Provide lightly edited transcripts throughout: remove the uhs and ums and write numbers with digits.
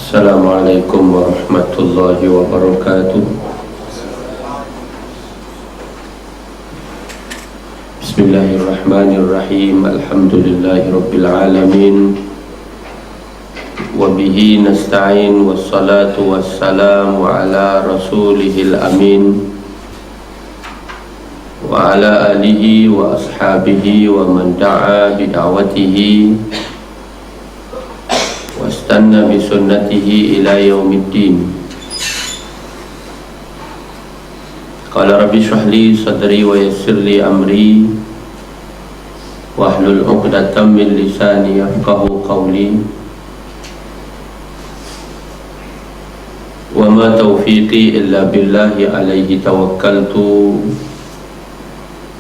Assalamualaikum warahmatullahi wabarakatuh. Bismillahirrahmanirrahim. Alhamdulillahirabbil alamin. Wa bihi nasta'in, wassalatu wassalamu ala rasulihil amin wa ala alihi wa ashabihi wa man da'a bida'watihi wastanna bisunnatihi ila yaumiddin. Qala rabbi shrah li sadri wa yassir li amri wahlul 'uqdatam min lisani yafqahu qawli. Wa ma taufiqi illa billahi alaihi tawakkaltu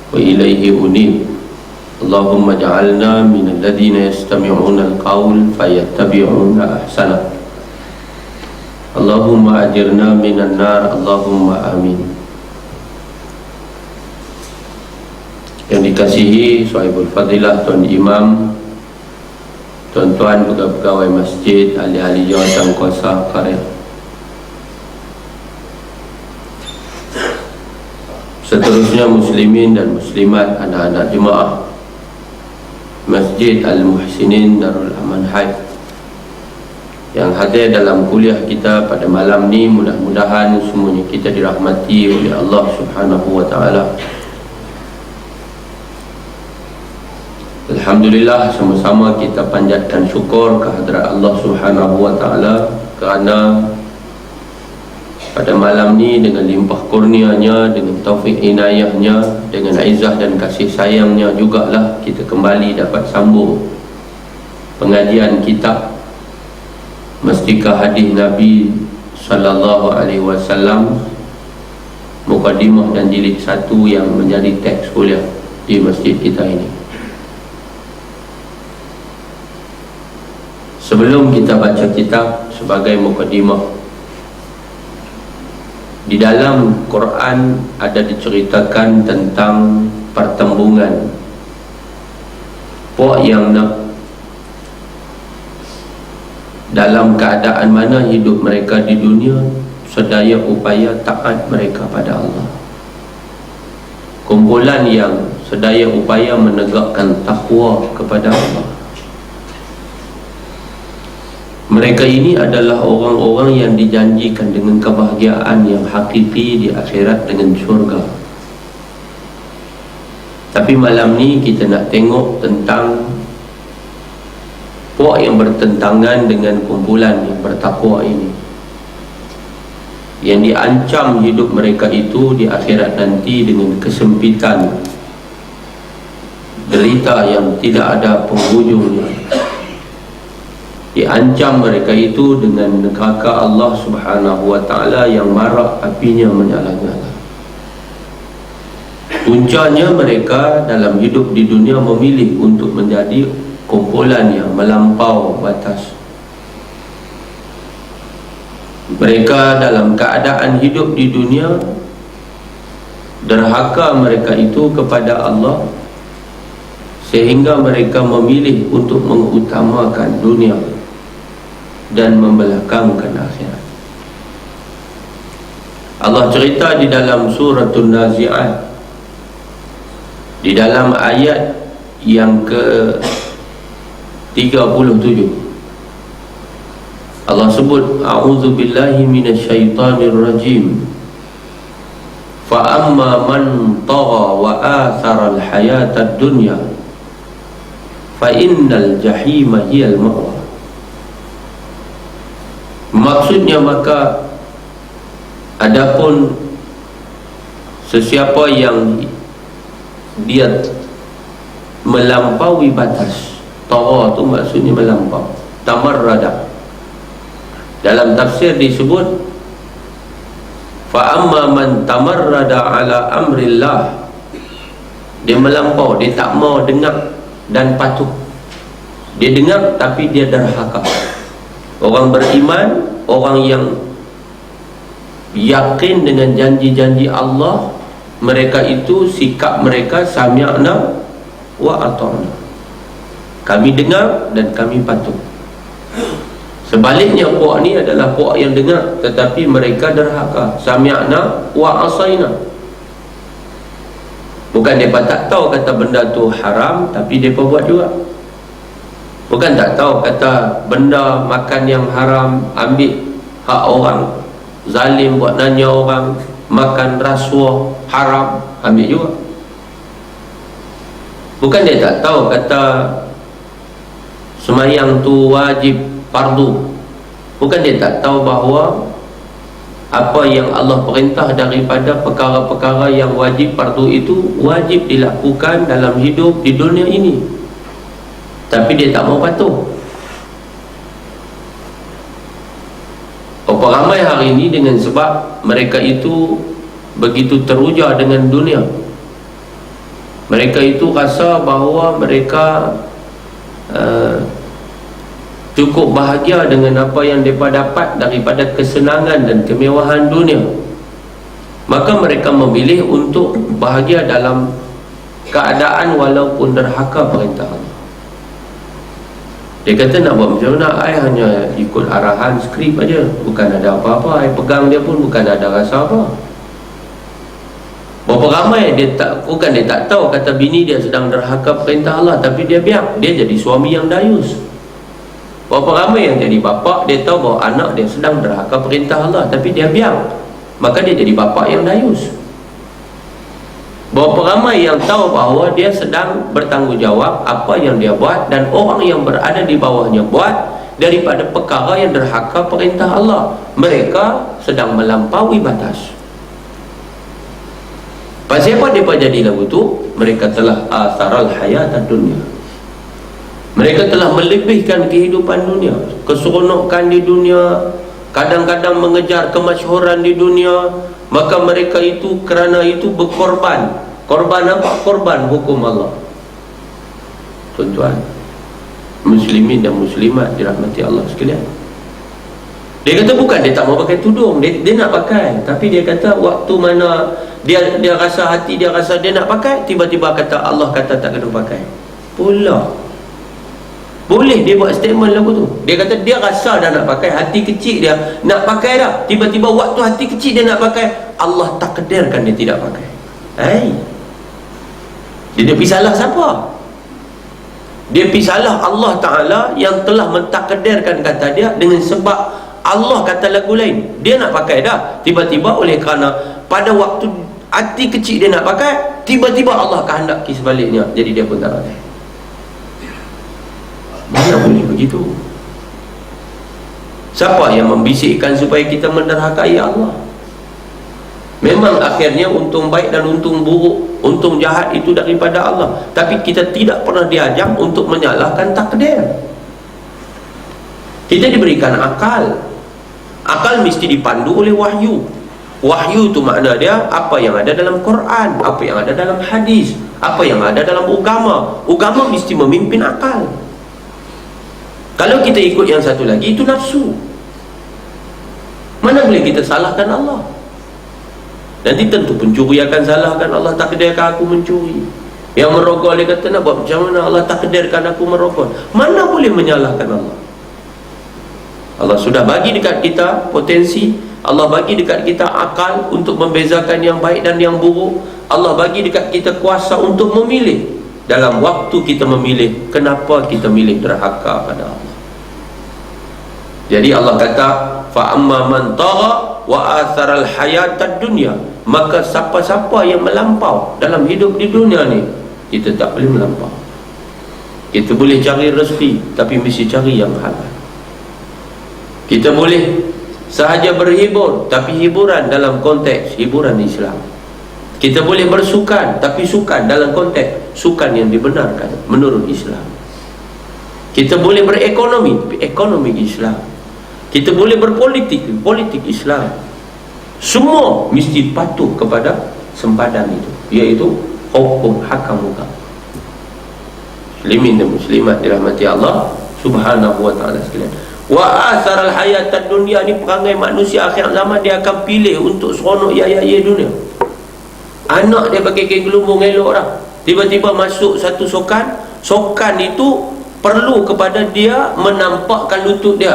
wa ilaihi unib. Allahumma ja'alna minal ladhina yastami'una al-qawl fayattabi'una ahsana. Allahumma ajirna minan nar. Allahumma amin. Yang dikasihi Sahibul Fadilah Tuan Imam, tuan-tuan pegawai masjid, ahli-ahli jawatan kuasa karya, seterusnya muslimin dan muslimat, anak-anak jemaah Masjid Al-Muhsinin Darul Aman Haid yang hadir dalam kuliah kita pada malam ni. Mudah-mudahan semuanya kita dirahmati oleh Allah Subhanahu wa ta'ala. Alhamdulillah, sama-sama kita panjatkan syukur kehadrat Allah Subhanahu wa ta'ala kerana pada malam ni dengan limpah kurnianya, dengan taufik inayahnya, dengan aizah dan kasih sayangnya jugalah kita kembali dapat sambung pengajian kitab Mastikah Hadis Nabi sallallahu alaihi wasallam, mukadimah dan jilid 1 yang menjadi teks kuliah di masjid kita ini. Sebelum kita baca kitab, sebagai mukadimah, di dalam Quran ada diceritakan tentang pertembungan puak yang nak dalam keadaan mana hidup mereka di dunia, sedaya upaya taat mereka pada Allah. Kumpulan yang sedaya upaya menegakkan takwa kepada Allah. Mereka ini adalah orang-orang yang dijanjikan dengan kebahagiaan yang hakiki di akhirat dengan syurga. Tapi malam ni kita nak tengok tentang puak yang bertentangan dengan kumpulan yang bertakwa ini, yang diancam hidup mereka itu di akhirat nanti dengan kesempitan, derita yang tidak ada penghujungnya. Diancam mereka itu dengan neraka Allah Subhanahu wa ta'ala yang marak apinya menyala-nyala. Puncanya mereka dalam hidup di dunia memilih untuk menjadi kumpulan yang melampau batas. Mereka dalam keadaan hidup di dunia, derhaka mereka itu kepada Allah, sehingga mereka memilih untuk mengutamakan dunia dan membelakangkan akhirat. Allah cerita di dalam suratul Nazi'at, di dalam ayat yang ke-37, Allah sebut, a'udzu billahi minasyaitonir rajim, fa amma man tagha wa athara al-hayatad dunya fa innal jahima hiyal ma'wa. Maksudnya, maka adapun sesiapa yang dia melampaui batas, tagha tu maksudnya melampau, tamarrada. Dalam tafsir disebut, fa amma man tamarrada ala amrillah, dia melampau, dia tak mau dengar dan patuh. Dia dengar tapi dia derhaka. Orang beriman, orang yang yakin dengan janji-janji Allah, mereka itu sikap mereka sami'na wa ata'na, kami dengar dan kami patuh. Sebaliknya puak ni adalah puak yang dengar tetapi mereka derhaka. Sami'na wa asaina. Bukan mereka tak tahu kata benda tu haram, tapi mereka buat juga. Bukan tak tahu kata benda makan yang haram, ambil hak orang, zalim buat nanya orang, makan rasuah haram, ambil juga. Bukan dia tak tahu kata semayang tu wajib fardu. Bukan dia tak tahu bahawa apa yang Allah perintah daripada perkara-perkara yang wajib fardu itu wajib dilakukan dalam hidup di dunia ini, tapi dia tak mau patuh. Berapa ramai hari ini dengan sebab mereka itu begitu teruja dengan dunia. Mereka itu rasa bahawa mereka cukup bahagia dengan apa yang mereka dapat daripada kesenangan dan kemewahan dunia. Maka mereka memilih untuk bahagia dalam keadaan walaupun derhaka perintah Allah. Dia kata nak buat macam mana, I hanya ikut arahan skrip aja, bukan ada apa-apa, I pegang dia pun bukan ada rasa apa. Berapa ramai dia tak, bukan dia tak tahu kata bini dia sedang derhaka perintah Allah, tapi dia biar, dia jadi suami yang dayus. Berapa ramai yang jadi bapa, dia tahu bahawa anak dia sedang derhaka perintah Allah, tapi dia biar, maka dia jadi bapa yang dayus. Berapa ramai yang tahu bahawa dia sedang bertanggungjawab apa yang dia buat dan orang yang berada di bawahnya buat daripada perkara yang derhaka perintah Allah, mereka sedang melampaui batas. Pasal apa mereka jadi lagu tu? Mereka telah atharal hayatan dunia. Mereka telah melebihkan kehidupan dunia, keseronokan di dunia, kadang-kadang mengejar kemasyhuran di dunia. Maka mereka itu kerana itu berkorban. Korban apa? Korban hukum Allah. Tuan-tuan, muslimin dan muslimat dirahmati Allah sekalian, dia kata bukan dia tak mau pakai tudung, dia nak pakai, tapi dia kata waktu mana dia rasa hati dia rasa dia nak pakai, tiba-tiba kata Allah kata tak kena pakai pula. Boleh dia buat statement lagu tu. Dia kata dia rasa dah nak pakai, hati kecil dia nak pakai dah, tiba-tiba waktu hati kecil dia nak pakai, Allah takdirkan dia tidak pakai. Dia pergi salah siapa? Dia pergi salah Allah Ta'ala yang telah mentakdirkan kata dia, dengan sebab Allah kata lagu lain, dia nak pakai dah, tiba-tiba oleh kerana pada waktu hati kecil dia nak pakai, tiba-tiba Allah kehendaki sebaliknya, jadi dia pun tak pakai. Mana boleh begitu? Siapa yang membisikkan supaya kita menderhakai Allah? Memang akhirnya untung baik dan untung buruk, untung jahat itu daripada Allah, tapi kita tidak pernah diajar untuk menyalahkan takdir. Kita diberikan akal. Akal mesti dipandu oleh wahyu. Wahyu itu makna dia apa yang ada dalam Quran, apa yang ada dalam hadis, apa yang ada dalam agama. Agama mesti memimpin akal. Kalau kita ikut yang satu lagi, itu nafsu. Mana boleh kita salahkan Allah? Nanti tentu pencuri akan salahkan Allah, takdirkan aku mencuri. Yang merogol dia kata nak buat macam mana, Allah takdirkan aku merogol. Mana boleh menyalahkan Allah? Allah sudah bagi dekat kita potensi, Allah bagi dekat kita akal untuk membezakan yang baik dan yang buruk. Allah bagi dekat kita kuasa untuk memilih. Dalam waktu kita memilih, kenapa kita milih derhaka pada Allah? Jadi Allah kata, fa amma man tagha wa atharal hayatad dunya, maka siapa-siapa yang melampau dalam hidup di dunia ni, kita tak boleh melampau. Kita boleh cari rezeki, tapi mesti cari yang halal. Kita boleh sahaja berhibur, tapi hiburan dalam konteks hiburan Islam. Kita boleh bersukan, tapi sukan dalam konteks sukan yang dibenarkan menurut Islam. Kita boleh berekonomi, tapi ekonomi Islam. Kita boleh berpolitik, politik Islam. Semua mesti patuh kepada sempadan itu, iaitu hukum hakam agama. Muslimin dan muslimat dirahmati Allah Subhanahu wa ta'ala sekalian. Wa atharal hayatad dunya, ni perangai manusia akhir zaman, dia akan pilih untuk seronok ya dunia. Anak dia pakai kain gelumbung elok dah, tiba-tiba masuk satu sokan itu perlu kepada dia menampakkan lutut dia.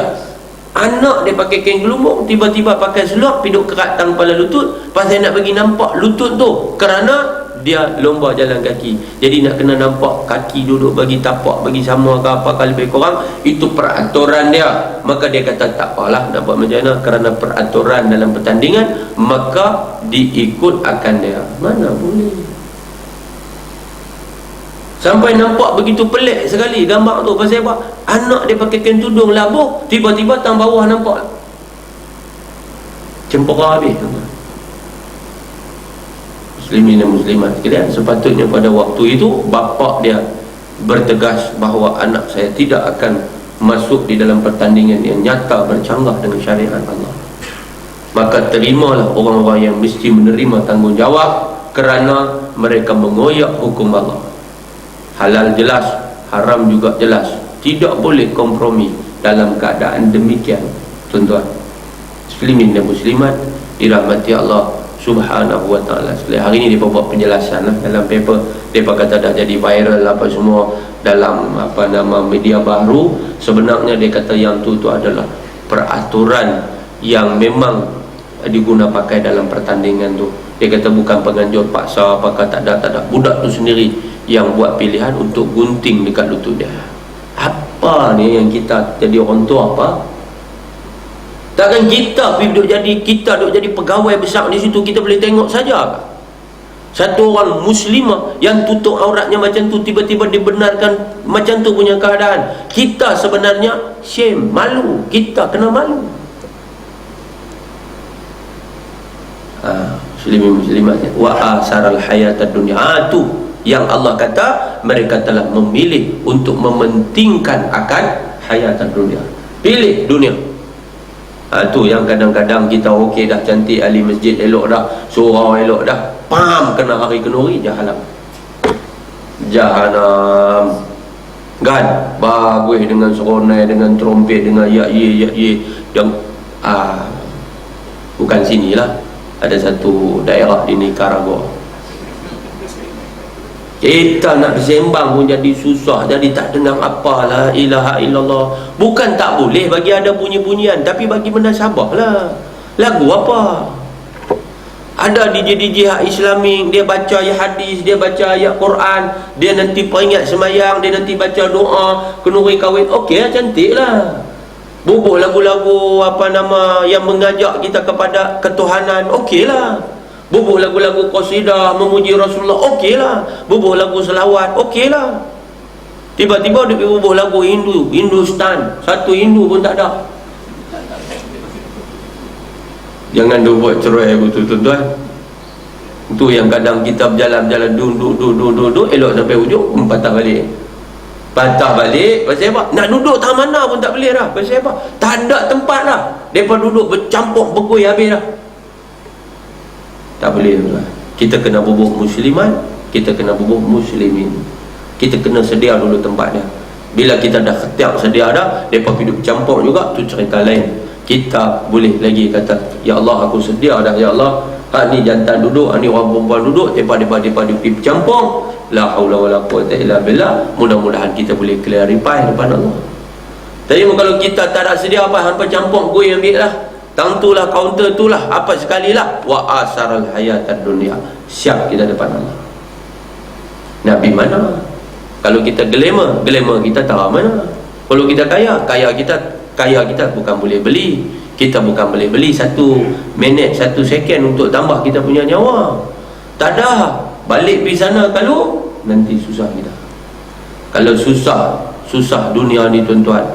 Anak dia pakai kain gelumung, tiba-tiba pakai seluar, piduk kerat tang kepala lutut, pasal nak bagi nampak lutut tu, kerana dia lomba jalan kaki. Jadi nak kena nampak kaki duduk bagi tapak, bagi sama ke apa ke lebih kurang, itu peraturan dia. Maka dia kata tak apalah nak buat macam mana, kerana peraturan dalam pertandingan, maka diikut akan dia. Mana boleh. Sampai nampak begitu pelik sekali gambar tu. Pasal apa? Anak dia pakai kain tudung labuh, tiba-tiba tang bawah nampak cempera habis. Muslimin dan muslimat sekalian, sepatutnya pada waktu itu bapa dia bertegas bahawa anak saya tidak akan masuk di dalam pertandingan yang nyata bercanggah dengan syariat Allah. Maka terimalah orang-orang yang mesti menerima tanggungjawab, kerana mereka mengoyak hukum Allah. Halal jelas, haram juga jelas. Tidak boleh kompromi dalam keadaan demikian. Tuan-tuan muslimin dan muslimat dirahmati Allah Subhanahu wa ta'ala. Hari ini dia buat penjelasan dalam paper. Dia kata dah jadi viral apa semua dalam media baru. Sebenarnya dia kata yang tu adalah peraturan yang memang diguna pakai dalam pertandingan tu. Dia kata bukan penganjur paksa apakah, tak ada. Budak tu sendiri yang buat pilihan untuk gunting dekat lutut dia. Apa ni yang kita jadi orang tua apa? Takkan kita duduk jadi pegawai besar di situ, kita boleh tengok saja ke? Satu orang muslimah yang tutup auratnya macam tu, tiba-tiba dibenarkan macam tu punya keadaan. Kita sebenarnya shame, malu. Kita kena malu. Muslimin muslimat wa asaral hayatad dunya. Tu yang Allah kata mereka telah memilih untuk mementingkan akan hayatad dunya. Pilih dunia. Tu yang kadang-kadang kita okey dah, cantik, ahli masjid elok dah, surau elok dah, pam kena hari kenuri, jahanam kan, bagus dengan seronai, dengan trompet, dengan ya ye dan bukan sinilah, ada satu daerah di Nicaragua. Kita nak bersembang pun jadi susah, jadi tak dengar apa la ilaha illallah. Bukan tak boleh bagi ada bunyi-bunyian, tapi bagi menasabah lah. Lagu apa? Ada DJ hak Islamik, dia baca ayat hadis, dia baca ayat Quran, dia nanti peringat semayang, dia nanti baca doa, kenuri kahwin. Okey lah, cantik lah. Bubuh lagu-lagu yang mengajak kita kepada ketuhanan. Okey lah. Bubuh lagu-lagu qasidah memuji Rasulullah, okey lah. Bubuh lagu selawat, okey lah. Tiba-tiba dia bubuh lagu Hindustan, satu Hindu pun tak ada. Jangan dia buat cerai betul tuan-tuan. Itu yang kadang kita berjalan-jalan duduk elok sampai hujung patah balik. Pasal apa? Nak duduk tak mana pun tak boleh dah. Pasal apa? Tak ada tempat dah. Mereka duduk bercampur berkuih habis dah. Tak boleh tuan. Kita kena bubuh musliman, kita kena bubuh muslimin. Kita kena sedia dulu tempat dia. Bila kita dah ketiak sedia dah, mereka hidup campur juga, tu cerita lain. Kita boleh lagi kata, ya Allah aku sedia dah, ya Allah. Hak ni jantan duduk, hak ni orang perempuan duduk, mereka pergi bercampur. La haula wala quwwata illa billah. Mudah-mudahan kita boleh clarify depan Allah. Tapi kalau kita tak ada sedia apa, hampa campur gue ambil lah. Tang tu lah, counter tu lah, apa sekali lah. Wa asaral hayatad dunia. Siap kita depan Allah. Nabi mana? Kalau kita glamour kita tahu mana. Kalau kita kaya kita bukan boleh beli. Kita bukan boleh beli 1 minit, 1 second untuk tambah kita punya nyawa. Tak ada. Balik pergi sana kalau nanti susah kita. Kalau susah dunia ni tuan-tuan,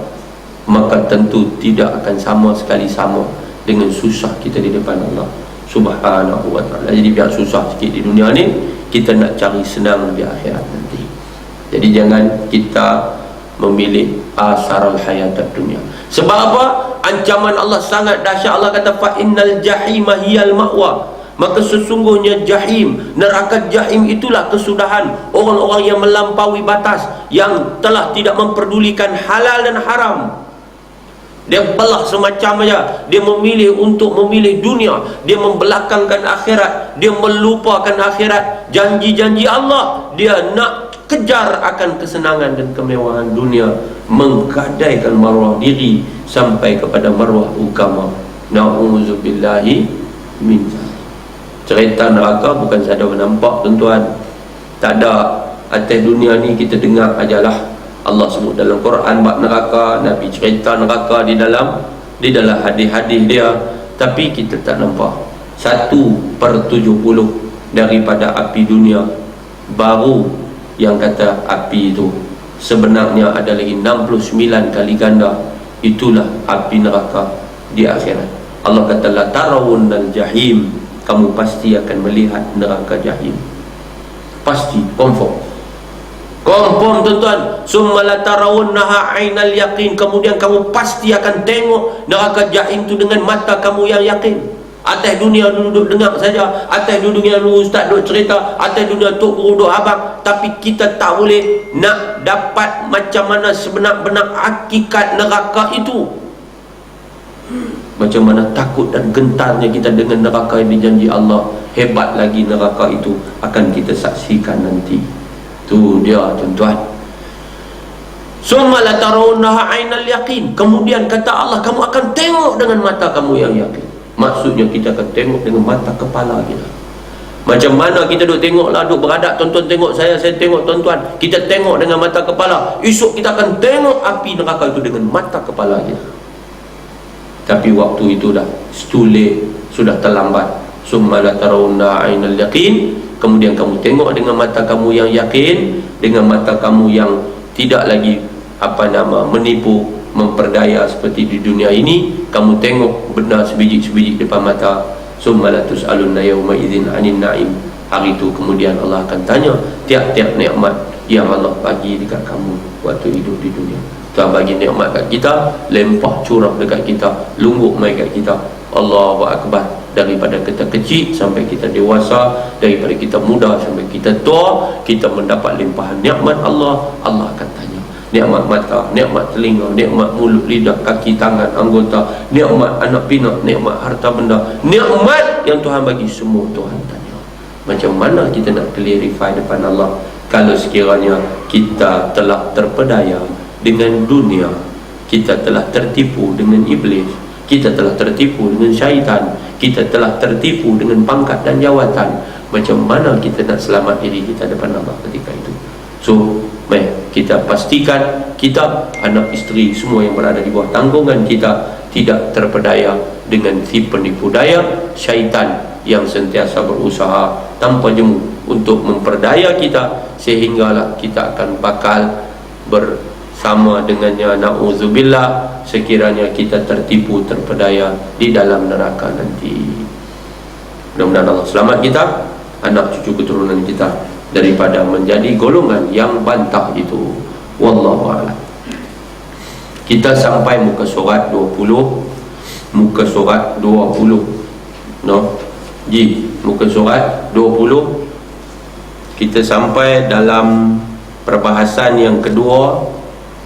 maka tentu tidak akan sama sekali sama dengan susah kita di depan Allah Subhanahu wa ta'ala. Jadi biar susah sikit di dunia ni, kita nak cari senang di akhirat nanti. Jadi jangan kita memilih asarul hayatad dunia. Sebab apa? Ancaman Allah sangat dahsyat. Allah kata fa innal jahima hiyal ma'wa. Maka sesungguhnya jahim, neraka jahim itulah kesudahan orang-orang yang melampaui batas, yang telah tidak memperdulikan halal dan haram. Dia belah semacam aja. Dia memilih untuk memilih dunia, dia membelakangkan akhirat, dia melupakan akhirat. Janji-janji Allah dia nak kejar akan kesenangan dan kemewahan dunia, menggadaikan maruah diri sampai kepada maruah agama. Na'udzubillahi min zalik. Cerita neraka bukan sahaja nampak tuan-tuan. Tak ada. Atas dunia ni kita dengar ajalah Allah sebut dalam Quran bab neraka, Nabi cerita neraka di dalam hadis-hadis dia, tapi kita tak nampak 1/70 daripada api dunia. Baru yang kata api itu sebenarnya adalah 69 kali ganda. Itulah api neraka di akhirat. Allah kata la tarawunnal jahim, kamu pasti akan melihat neraka jahim. Pasti, confirm tuan-tuan. Summa la tarawunnaha ainal yaqin, kemudian kamu pasti akan tengok neraka jahim itu dengan mata kamu yang yakin. Atas dunia duduk dengar saja, atas dunia dulu ustaz duk cerita, atas dunia tok guru duk abang, tapi kita tak boleh nak dapat macam mana sebenar-benar hakikat neraka itu. Macam mana takut dan gentarnya kita dengan neraka yang dijanji Allah. Hebat lagi neraka itu akan kita saksikan nanti. Tu dia tuan-tuan. Summa la tarawunnaha ainal yaqin, kemudian kata Allah, kamu akan tengok dengan mata kamu yang yakin. Maksudnya kita akan tengok dengan mata kepala kita. Macam mana kita duk tengok lah, duk beradab tuan-tuan tengok saya tengok tuan-tuan. Kita tengok dengan mata kepala. Esok kita akan tengok api neraka itu dengan mata kepala kita. Tapi waktu itu dah too late, sudah terlambat. Summa la tarawunna ainal yaqin, kemudian kamu tengok dengan mata kamu yang yakin, dengan mata kamu yang tidak lagi menipu, memperdaya seperti di dunia ini. Kamu tengok benar sebiji-sebiji depan mata. Summa la tus'alunna yawma idzin 'anil na'im. Hari itu kemudian Allah akan tanya tiap-tiap nikmat yang Allah bagi dekat kamu waktu hidup di dunia. Tuhan bagi nikmat kat kita, lempah curah dekat kita, lungguk mai kat kita. Allahu akbar. Daripada kita kecil sampai kita dewasa, daripada kita muda sampai kita tua, kita mendapat limpahan nikmat Allah. Allah akan tanya nikmat mata, nikmat telinga, nikmat mulut, lidah, kaki, tangan, anggota, nikmat anak pinak, nikmat harta benda, nikmat yang Tuhan bagi, semua Tuhan tanya. Macam mana kita nak clarify depan Allah kalau sekiranya kita telah terpedaya dengan dunia, kita telah tertipu dengan iblis, kita telah tertipu dengan syaitan, kita telah tertipu dengan pangkat dan jawatan. Macam mana kita nak selamat diri kita depan Allah ketika itu? So, mari kita pastikan kita, anak isteri, semua yang berada di bawah tanggungan kita tidak terpedaya dengan si penipu daya syaitan yang sentiasa berusaha tanpa jemu untuk memperdaya kita, sehinggalah kita akan bakal bersama dengannya, na'udzubillah, sekiranya kita tertipu, terpedaya di dalam neraka nanti. Mudah-mudahan Allah selamat kita, anak cucu keturunan kita, daripada menjadi golongan yang bantah itu. Wallahu a'lam. Kita sampai muka surat 20. Muka surat 20. No? Ji, muka surat 20. Kita sampai dalam perbahasan yang kedua.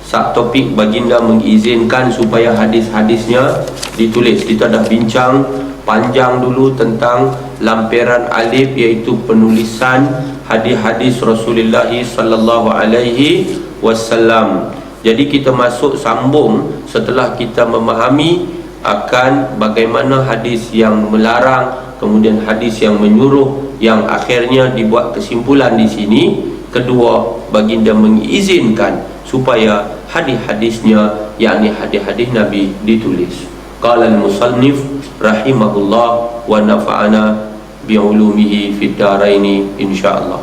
Subtopik baginda mengizinkan supaya hadis-hadisnya ditulis. Kita dah bincang panjang dulu tentang lampiran alif, iaitu penulisan hadis-hadis Rasulullah sallallahu alaihi wasallam. Jadi kita masuk sambung setelah kita memahami akan bagaimana hadis yang melarang, kemudian hadis yang menyuruh, yang akhirnya dibuat kesimpulan di sini. Kedua, baginda mengizinkan supaya hadis-hadisnya, yakni hadis-hadis Nabi, ditulis. Qala al-musannif rahimahullah wa nafa'ana bi'ulumihi fid daraini insyaallah.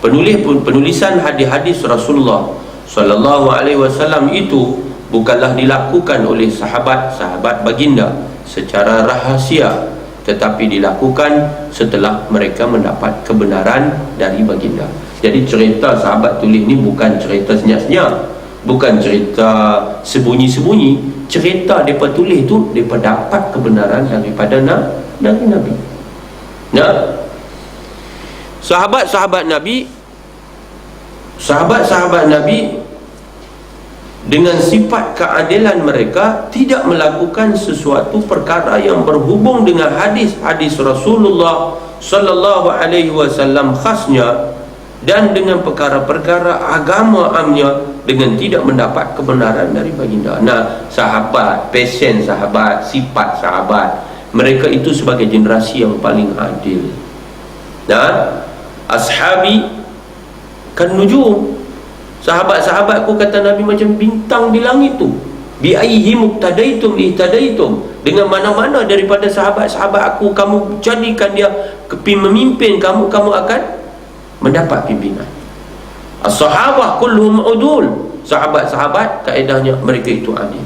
Penulisan hadis-hadis Rasulullah sallallahu alaihi wasallam itu bukanlah dilakukan oleh sahabat-sahabat baginda secara rahasia, tetapi dilakukan setelah mereka mendapat kebenaran dari baginda. Jadi cerita sahabat tulis ni bukan cerita senyap-senyap, bukan cerita sembunyi-sembunyi. Cerita mereka tulis tu mereka dapat kebenaran daripada dari Nabi. Nah, sahabat-sahabat Nabi dengan sifat keadilan mereka tidak melakukan sesuatu perkara yang berhubung dengan hadis-hadis Rasulullah sallallahu alaihi wasallam, khasnya dan dengan perkara-perkara agama amnya dengan tidak mendapat kebenaran dari baginda. Nah, sahabat, passion sahabat, sifat sahabat, mereka itu sebagai generasi yang paling adil. Dan ashabi kan nujum, sahabat-sahabatku kata Nabi macam bintang di langit tu. Bi ayyi muqtadaitum ihtadaitum, dengan mana-mana daripada sahabat-sahabat aku kamu jadikan dia memimpin kamu, kamu akan mendapat pimpinan. As-sahabah kulluhum udul, sahabat-sahabat kaedahnya mereka itu adil.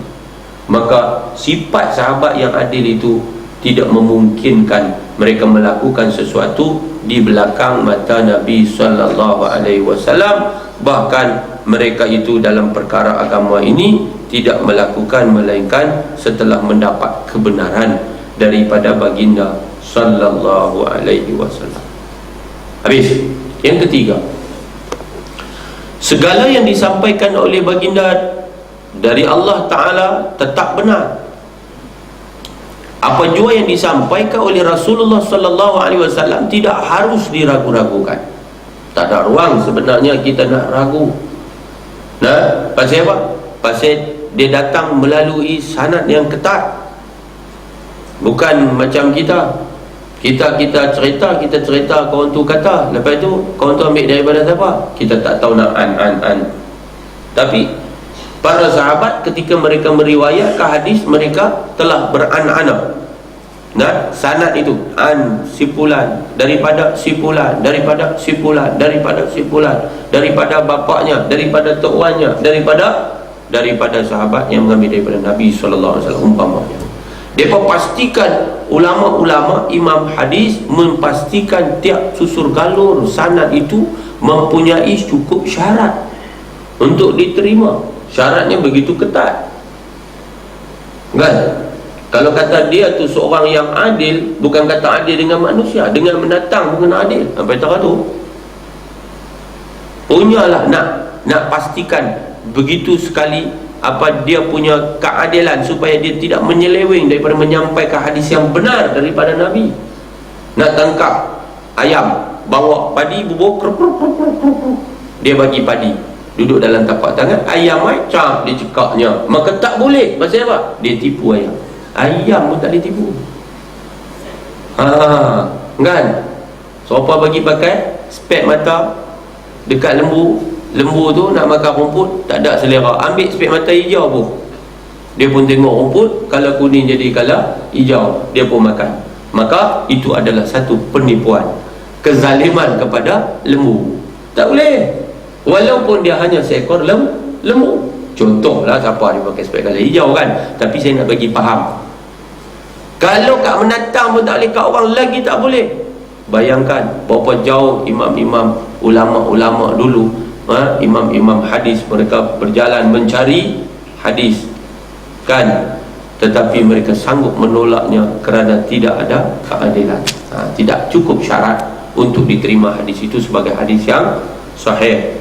Maka sifat sahabat yang adil itu tidak memungkinkan mereka melakukan sesuatu di belakang mata Nabi sallallahu alaihi wasallam. Bahkan mereka itu dalam perkara agama ini tidak melakukan melainkan setelah mendapat kebenaran daripada baginda sallallahu alaihi wasallam. Habis. Yang ketiga, segala yang disampaikan oleh baginda dari Allah Ta'ala tetap benar. Apa jua yang disampaikan oleh Rasulullah sallallahu alaihi wasallam tidak harus diragu-ragukan. Tak ada ruang sebenarnya kita nak ragu. Nah, pasal apa? Pasal dia datang melalui sanad yang ketat. Bukan macam kita cerita, kawan tu kata, lepas tu kawan tu ambil daripada siapa? Kita tak tahu nak an. Tapi para sahabat ketika mereka meriwayatkan hadis, mereka telah beran-ana. Nah, sanad itu an sipulan daripada sipulan, daripada sipulan, daripada sipulan, daripada bapaknya, daripada tok wannya, daripada sahabat yang mengambil daripada Nabi sallallahu alaihi wasallam umpamanya. Mereka pastikan, ulama-ulama imam hadis memastikan tiap susur galur sanad itu mempunyai cukup syarat untuk diterima. Syaratnya begitu ketat, kan? Kalau kata dia tu seorang yang adil, bukan kata adil dengan manusia, dengan mendatang bukan adil. Apa itu tu? Punyalah nak pastikan begitu sekali apa dia punya keadilan supaya dia tidak menyeleweng daripada menyampaikan hadis yang benar daripada Nabi. Nak tangkap ayam, bawa padi bubur, dia bagi padi, duduk dalam tapak tangan, ayam cap dia cekaknya, maka tak boleh. Pasal apa? Dia tipu ayam. Ayam pun tak ditipu. Kan? Siapa bagi pakai spek mata dekat lembu tu nak makan rumput, tak ada selera, ambil spek mata hijau pun, dia pun tengok rumput, kalau kuning jadi kala hijau, dia pun makan. Maka itu adalah satu penipuan, kezaliman kepada lembu. Tak boleh, walaupun dia hanya seekor lembu. Contohlah siapa dia pakai spek kala hijau kan, tapi saya nak bagi faham. Kalau kat menatang pun tak boleh, kat orang lagi tak boleh. Bayangkan berapa jauh imam-imam, ulama-ulama dulu, imam-imam hadis, mereka berjalan mencari hadis, kan? Tetapi mereka sanggup menolaknya kerana tidak ada keadilan. Tidak cukup syarat untuk diterima hadis itu sebagai hadis yang sahih.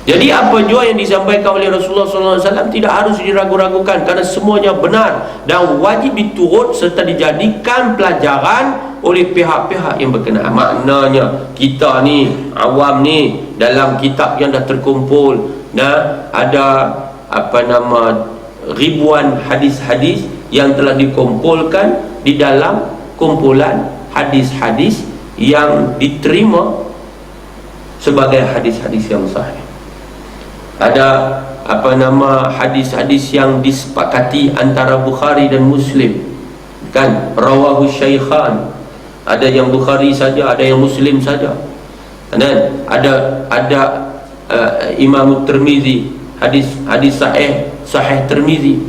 Jadi apa jua yang disampaikan oleh Rasulullah SAW tidak harus diragu-ragukan, kerana semuanya benar dan wajib diturut serta dijadikan pelajaran oleh pihak-pihak yang berkenaan. Maknanya kita ni awam ni, dalam kitab yang dah terkumpul, ada ribuan hadis-hadis yang telah dikumpulkan di dalam kumpulan hadis-hadis yang diterima sebagai hadis-hadis yang sahih. Ada hadis-hadis yang disepakati antara Bukhari dan Muslim, kan? Rawahu Syaikhan, ada yang Bukhari saja, ada yang Muslim saja. Dan ada Imam Tirmizi, hadis sahih Tirmizi.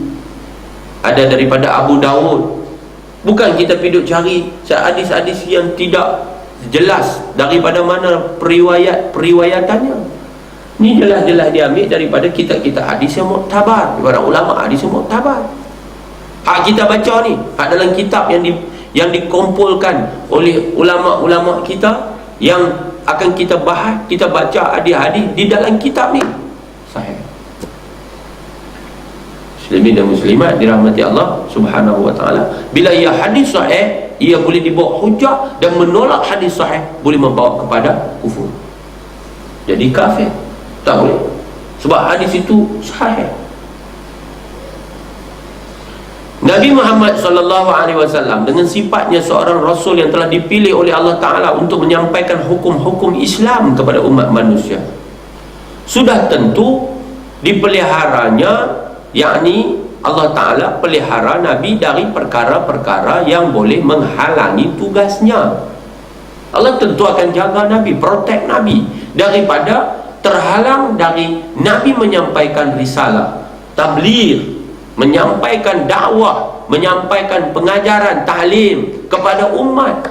Ada daripada Abu Dawud. Bukan kita piduk cari hadis-hadis yang tidak jelas daripada mana periwayatannya. Ini jelas-jelas diambil daripada kitab-kitab hadis yang muktabar, daripada ulama hadis yang muktabar. Hak kita baca ni, hak dalam kitab yang dikumpulkan oleh ulama-ulama kita, yang akan kita bahas, kita baca hadis-hadis di dalam kitab ni sahih. Muslimin dan muslimat dirahmati Allah Subhanahu wa taala, bila ia hadis sahih, ia boleh dibawa hujah, dan menolak hadis sahih boleh membawa kepada kufur. Jadi kafir tak boleh, sebab hadis itu sahih. Nabi Muhammad SAW dengan sifatnya seorang Rasul yang telah dipilih oleh Allah Ta'ala untuk menyampaikan hukum-hukum Islam kepada umat manusia, sudah tentu dipeliharanya, yakni Allah Ta'ala pelihara Nabi dari perkara-perkara yang boleh menghalangi tugasnya. Allah tentu akan jaga Nabi, protect Nabi daripada terhalang dari Nabi menyampaikan risalah, tabligh, menyampaikan dakwah, menyampaikan pengajaran, ta'lim kepada umat.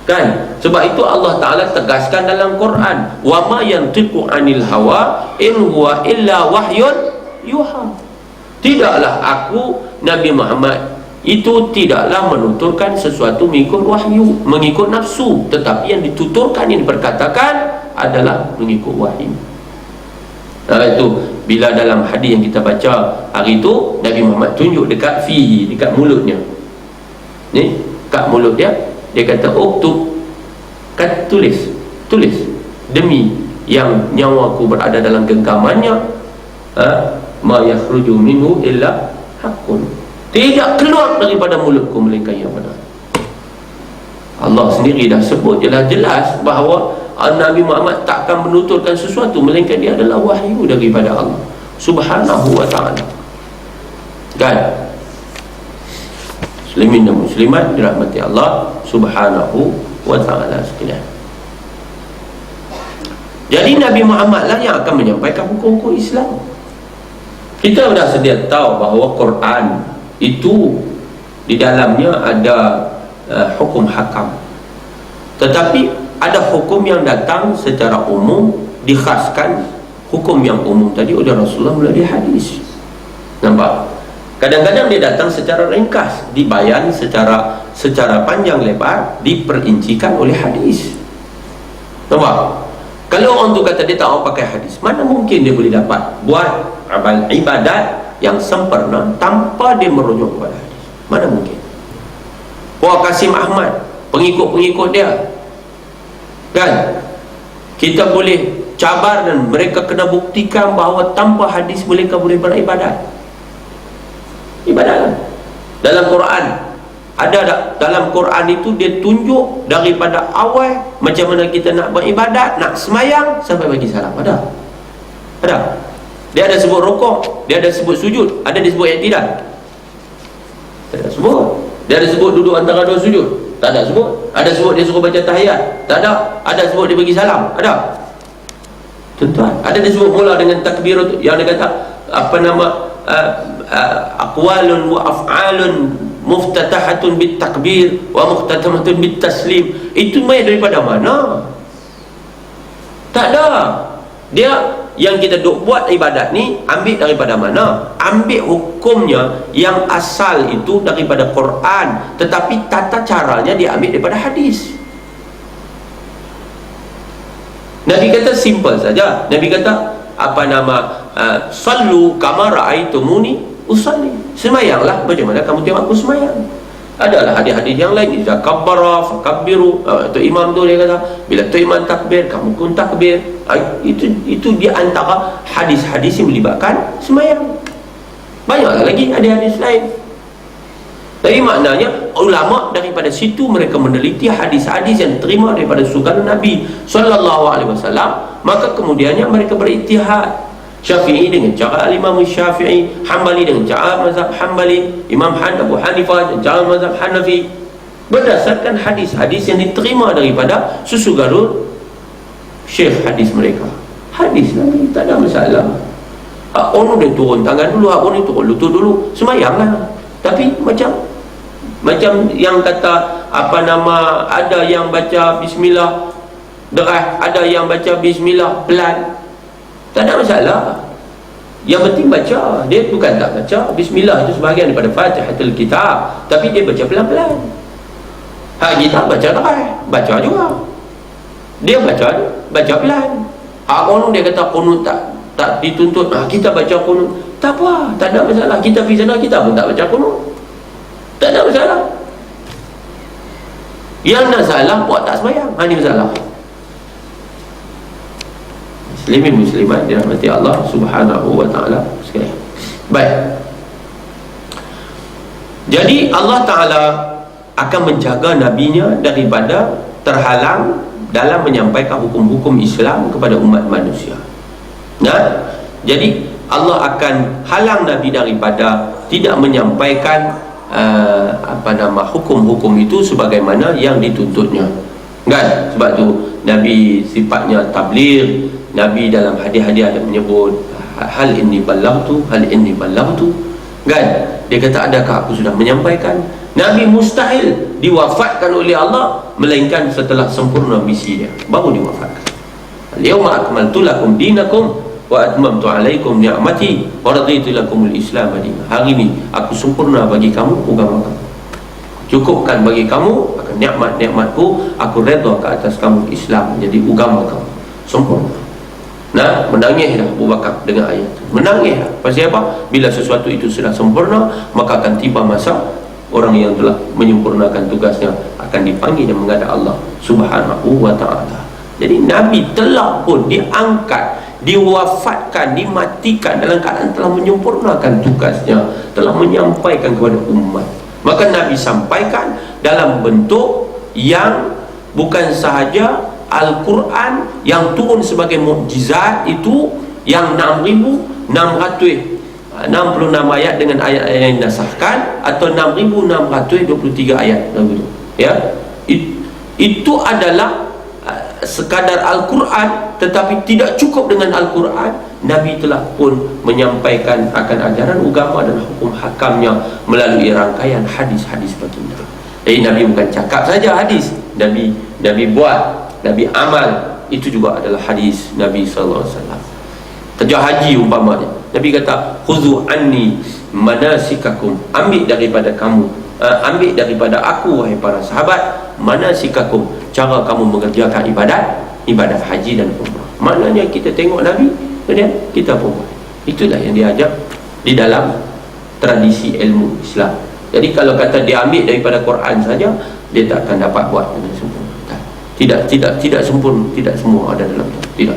Kan? Sebab itu Allah Ta'ala tegaskan dalam Quran, wa ma yantiqu 'anil hawa in huwa illa wahyun yuha. Tidaklah aku Nabi Muhammad itu tidaklah menuturkan sesuatu mengikut wahyu, mengikut nafsu, tetapi yang dituturkan, yang diperkatakan adalah mengikut wahyu. Nah, itu bila dalam hadis yang kita baca hari itu, Nabi Muhammad tunjuk dekat fihi, dekat mulutnya ni, kat mulut dia, dia kata uktub, kata tulis demi yang nyawaku berada dalam genggamannya, ma yakhruju minhu illa haqqun, tidak keluar daripada mulutku melainkan yang benar. Allah sendiri dah sebut jelas-jelas bahawa Nabi Muhammad takkan menuturkan sesuatu melainkan dia adalah wahyu daripada Allah Subhanahu wa ta'ala. Kan? Muslimin dan muslimat dirahmati Allah Subhanahu wa ta'ala sekalian. Jadi Nabi Muhammad lah yang akan menyampaikan hukum-hukum Islam. Kita dah sedia tahu bahawa Quran itu di dalamnya ada hukum hakam, tetapi ada hukum yang datang secara umum, dikhaskan hukum yang umum tadi oleh Rasulullah melalui hadis. Nampak? Kadang-kadang dia datang secara ringkas, dibayan secara panjang lebar, diperincikan oleh hadis. Nampak? Kalau orang tu kata dia tak mau pakai hadis, mana mungkin dia boleh dapat buat amal ibadat yang sempurna tanpa dia merujuk kepada hadis? Mana mungkin? Puan Qasim Ahmad, pengikut-pengikut dia, kan, kita boleh cabar dan mereka kena buktikan bahawa tanpa hadis mereka boleh beribadat. Ibadat dalam Quran ada tak? Dalam Quran itu dia tunjuk daripada awal macam mana kita nak beribadat, nak semayang sampai bagi salam. Ada? Dia ada sebut rukuk, dia ada sebut sujud, ada disebut i'tidal? Tak ada sebut. Dia ada sebut duduk antara dua sujud? Tak ada sebut. Ada sebut dia suruh baca tahiyat? Tak ada. Ada sebut dia bagi salam? Ada? Tuan-tuan, ada disebut mula dengan takbir yang dia kata apa nama, aqwalun wa af'alun muftatahatun bit takbir wa muhtatamatun bit taslim. Itu mai daripada mana? Tak ada. Dia yang kita duk buat ibadat ni ambil daripada mana? Ambil hukumnya yang asal itu daripada Quran, tetapi tata caranya diambil daripada hadis. Nabi kata simple saja. Nabi kata apa nama, sallu kama ra'aitumuni usalli. Semayanglah macam mana kamu tengok aku semayang. Adalah hadis-hadis yang lain, idza kabbara fakabbiru. Tu imam tu dia kata bila tu imam takbir kamu pun takbir. Itu di antara hadis-hadis yang melibatkan semayang. Banyaklah lagi hadis-hadis lain. Tapi maknanya ulama daripada situ mereka meneliti hadis-hadis yang diterima daripada sukan Nabi SAW, maka kemudiannya mereka berijtihad. Syafi'i dengan cara Imam Syafi'i, Hambali dengan cara mazhab Hambali, Imam Abu Hanifah dengan cara mazhab Hanafi, berdasarkan hadis-hadis yang diterima daripada susu garut syekh hadis mereka. Hadis Nabi tak ada masalah. Orang dia turun tangan dulu, orang dia turun lutut dulu, semayanglah. Tapi macam yang kata apa nama, ada yang baca bismillah deras, ada yang baca bismillah pelan, tak ada masalah. Yang penting baca. Dia bukan tak baca. Bismillah itu sebahagian daripada Fatihatul Kitab, tapi dia baca pelan-pelan. Hak kita baca deras, baca juga. Dia baca pelan. Orang dia kata kunut tak dituntut, kita baca kunut, tak apa, tak ada masalah. Kita pergi sana kita pun tak baca kunut, tak ada masalah. Yang nak salah buat tak sembahyang, ini masalah. Muslimin muslimat dirahmati Allah Subhanahu wa taala sekalian. Baik. Jadi Allah Taala akan menjaga nabinya daripada terhalang dalam menyampaikan hukum-hukum Islam kepada umat manusia. Nah, jadi Allah akan halang Nabi daripada tidak menyampaikan hukum-hukum itu sebagaimana yang dituntutnya. Kan? Sebab tu Nabi sifatnya tabligh. Nabi dalam hadis-hadis ada menyebut hal inni ballagtu, hal inni ballagtu. Kan? Dia kata, adakah aku sudah menyampaikan? Nabi mustahil diwafatkan oleh Allah melainkan setelah sempurna misi dia, baru diwafatkan. Al-yawma akmaltu lakum dinakum wa atmamtu alaikum ni'mati wa raditu lakumul Islam madinah. Hari ini aku sempurna bagi kamu agama kamu, cukupkan bagi kamu akan nikmat-nikmatku, aku redha ke atas kamu Islam jadi agama kamu sempurna. Nah, menangislah Abu Bakar dengan ayat itu. Menangislah. Pasal apa? Bila sesuatu itu sudah sempurna, maka akan tiba masa orang yang telah menyempurnakan tugasnya akan dipanggil dan menghadap Allah Subhanahu wa ta'ala. Jadi Nabi telah pun diangkat, diwafatkan, dimatikan dalam keadaan telah menyempurnakan tugasnya, telah menyampaikan kepada umat. Maka Nabi sampaikan dalam bentuk yang bukan sahaja Al-Quran yang turun sebagai mukjizat itu yang 6,666 ayat dengan ayat-ayat yang dinasahkan, atau 6,623 ayat begitu. Ya, itu adalah sekadar Al-Quran, tetapi tidak cukup dengan Al-Quran. Nabi telah pun menyampaikan akan ajaran agama dan hukum hakamnya melalui rangkaian hadis-hadis baginda. Jadi Nabi bukan cakap saja hadis, Nabi buat, Nabi amal, itu juga adalah hadis Nabi sallallahu alaihi wasallam. Kerja haji umpamanya, Nabi kata, khuzu anni manasikakum, ambil daripada kamu, ambil daripada aku wahai para sahabat, manasikakum, cara kamu mengerjakan ibadat haji dan umrah. Maknanya kita tengok Nabi, kemudian kita pun buat. Itulah yang diajar di dalam tradisi ilmu Islam. Jadi kalau kata dia ambil daripada Quran saja, dia tak akan dapat buat dengan sempurna. Tidak sempurna, tidak semua ada dalam itu. Tidak.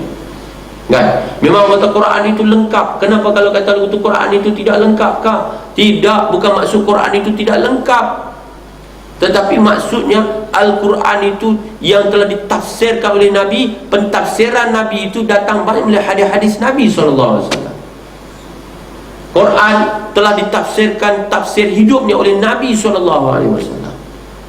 Kan? Memang kata Quran itu lengkap. Kenapa kalau kata Quran itu tidak lengkap kah? Tidak, bukan maksud Quran itu tidak lengkap. Tetapi maksudnya Al-Quran itu yang telah ditafsirkan oleh Nabi, pentafsiran Nabi itu datang banyak oleh hadis-hadis Nabi SAW. Quran telah ditafsirkan tafsir hidupnya oleh Nabi SAW.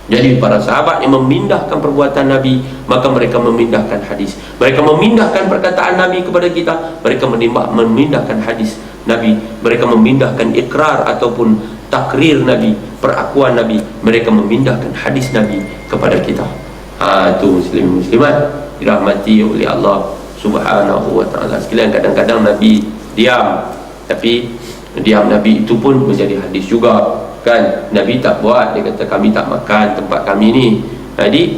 Jadi para sahabat yang memindahkan perbuatan Nabi, maka mereka memindahkan hadis. Mereka memindahkan perkataan Nabi kepada kita, mereka memindahkan hadis Nabi. Mereka memindahkan ikrar ataupun takrir Nabi, perakuan Nabi, mereka memindahkan hadis Nabi kepada kita. Itu muslim muslimat dirahmati oleh Allah Subhanahu wa ta'ala sekalian. Kadang-kadang Nabi diam, tapi diam Nabi itu pun menjadi hadis juga. Kan, Nabi tak buat, dia kata kami tak makan tempat kami ni. Jadi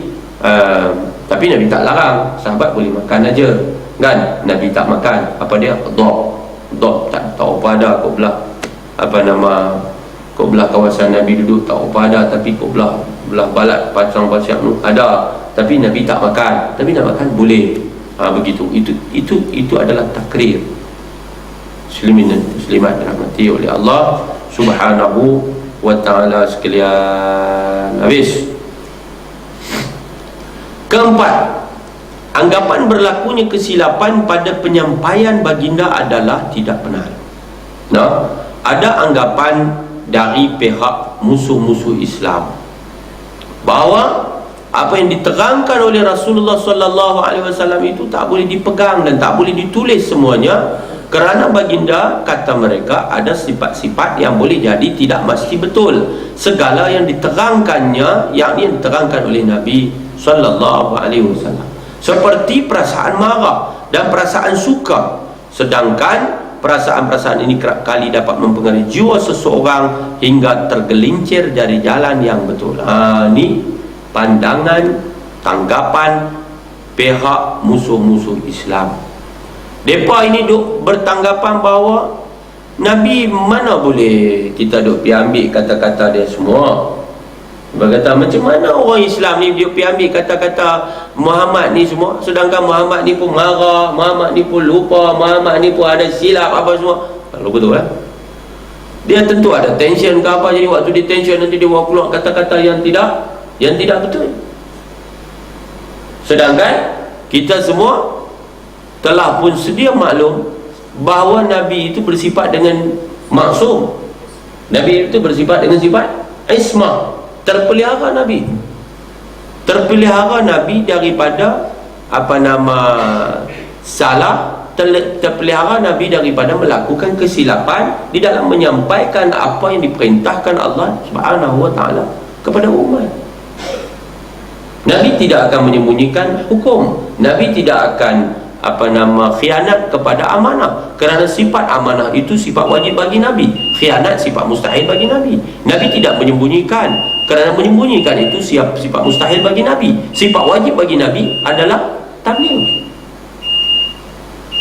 tapi Nabi tak larang, sahabat boleh makan aja. Kan, Nabi tak makan. Apa dia? Dok tak tahu apa ada kau belah kau belah kawasan Nabi duduk tak apa ada, tapi kau belah balat pasang-pasang ada, tapi Nabi tak makan. Tapi nak makan boleh. Begitu. Itu adalah takrir. Muslimin dan muslimat dirahmati oleh Allah Subhanahu wa ta'ala sekalian. Habis. Keempat, anggapan berlakunya kesilapan pada penyampaian baginda adalah tidak benar. Nah, ada anggapan dari pihak musuh-musuh Islam bahawa apa yang diterangkan oleh Rasulullah sallallahu alaihi wasallam itu tak boleh dipegang dan tak boleh ditulis semuanya, kerana baginda, kata mereka, ada sifat-sifat yang boleh jadi tidak mesti betul. Segala yang diterangkannya, yang diterangkan oleh Nabi sallallahu alaihi wasallam, seperti perasaan marah dan perasaan suka. Sedangkan perasaan-perasaan ini kerap kali dapat mempengaruhi jiwa seseorang hingga tergelincir dari jalan yang betul. Ini pandangan, tanggapan pihak musuh-musuh Islam. Mereka ini duk bertanggapan bahawa Nabi mana boleh kita duk pergi ambil kata-kata dia semua. Berkata macam mana orang Islam ni dia pergi ambil kata-kata Muhammad ni semua, sedangkan Muhammad ni pun marah, Muhammad ni pun lupa, Muhammad ni pun ada silap apa semua. Kalau betul lah, dia tentu ada tension ke apa, jadi waktu dia tension nanti dia bawa keluar kata-kata yang tidak betul. Sedangkan kita semua telah pun sedia maklum bahawa Nabi itu bersifat dengan maksum. Nabi itu bersifat dengan sifat ismah, terpelihara Nabi. Terpelihara Nabi daripada salah, terpelihara Nabi daripada melakukan kesilapan di dalam menyampaikan apa yang diperintahkan Allah Subhanahu wa taala kepada umat. Nabi tidak akan menyembunyikan hukum. Nabi tidak akan khianat kepada amanah, kerana sifat amanah itu sifat wajib bagi Nabi. Khianat sifat mustahil bagi Nabi. Nabi tidak menyembunyikan, kerana menyembunyikan itu sifat mustahil bagi Nabi. Sifat wajib bagi Nabi adalah tabligh.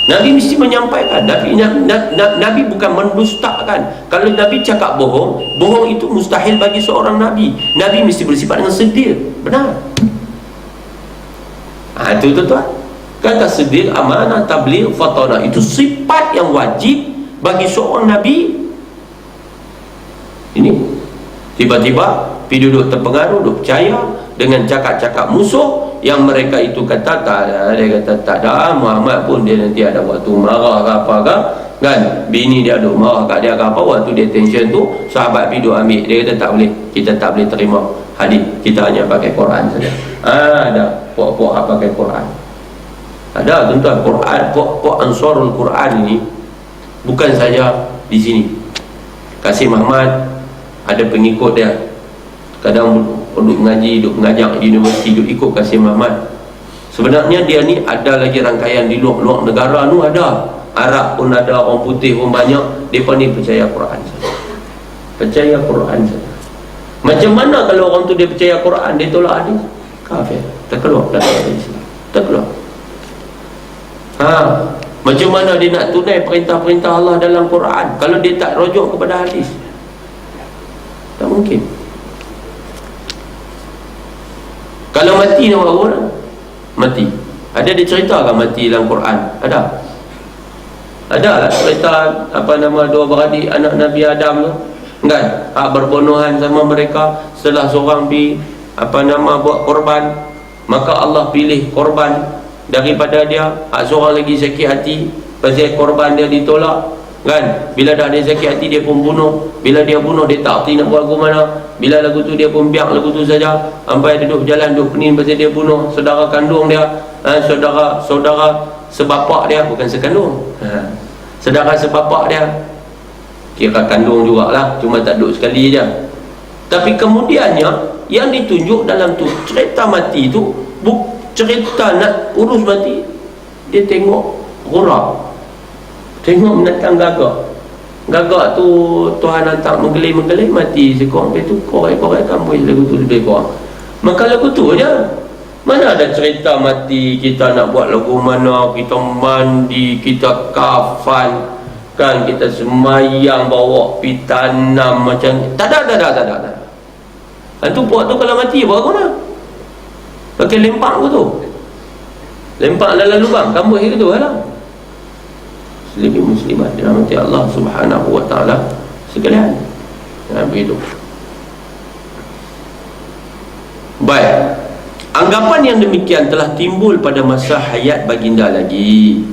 Nabi mesti menyampaikan. Nabi bukan mendustakan. Kalau Nabi cakap bohong, bohong itu mustahil bagi seorang Nabi. Nabi mesti bersifat dengan sedia, benar. Itu tuan-tuan, kata sedia, amanah, tabligh, fatana, itu sifat yang wajib bagi seorang Nabi. Ini tiba-tiba pergi duduk terpengaruh, duduk percaya dengan cakap-cakap musuh yang mereka itu kata dia kata tak ada, Muhammad pun dia nanti ada waktu marah ke apa ke, kan, bini dia duduk marah kat dia ke apa, waktu dia tension tu sahabat pergi duduk ambil, dia kata tak boleh, kita tak boleh terima hadis, kita hanya pakai Quran saja. Ada puak-puak pakai Quran. Ada tuan-tuan, Quran, puak Ansarul Quran ini bukan saja di sini. Kasih Muhammad ada pengikut dia, kadang duduk mengaji, duduk mengajar di universiti, duduk ikut Kasih Muhammad. Sebenarnya dia ni ada lagi rangkaian di luar negara tu ada. Arab pun ada, orang putih pun banyak. Mereka ni percaya Quran saja. Percaya Quran saja. Macam mana kalau orang tu dia percaya Quran, dia tolak hadis? Kafir, terkeluar dari Islam, terkeluar. Macam mana dia nak tunai perintah-perintah Allah dalam Quran kalau dia tak rujuk kepada hadis? Tak mungkin. Kalau mati nak buat apa? Mati. Ada diceritakan mati dalam Quran? Ada. Ada lah cerita dua beradik anak Nabi Adam tu, kan? Berbunuhan sama mereka setelah seorang buat korban, maka Allah pilih korban daripada dia. Seorang lagi sakit hati pasal korban dia ditolak, kan? Bila dah dia sakit hati dia pun bunuh. Bila dia bunuh dia tak erti nak buat lagu mana. Bila lagu tu dia pun biar lagu tu saja, sampai duduk jalan duduk pening pasal dia bunuh saudara kandung dia, saudara sebapak dia, bukan sekandung, saudara sebapak dia, kira kandung jugalah, cuma tak duduk sekali je. Tapi kemudiannya yang ditunjuk dalam tu cerita mati tu, cerita nak urus mati, dia tengok gurab, tengok menatang gagak tu Tuhan hantar menggelih mati sekurang. Lepas tu korek-korek kampus lagu tu lebih kurang. Maka lagu tu je. Mana ada cerita mati kita nak buat lagu mana, kita mandi, kita kafan, kan, kita semayang bawa pi tanam macam tak ada. Itu buat tu kalau mati buat apa nak? Pakai lempak ke tu? Lempak dalam lubang kampus gitu lah. Muslimin muslimat dirahmati Allah Subhanahu wa taala sekalian. Begitu. Baik. Anggapan yang demikian telah timbul pada masa hayat baginda lagi.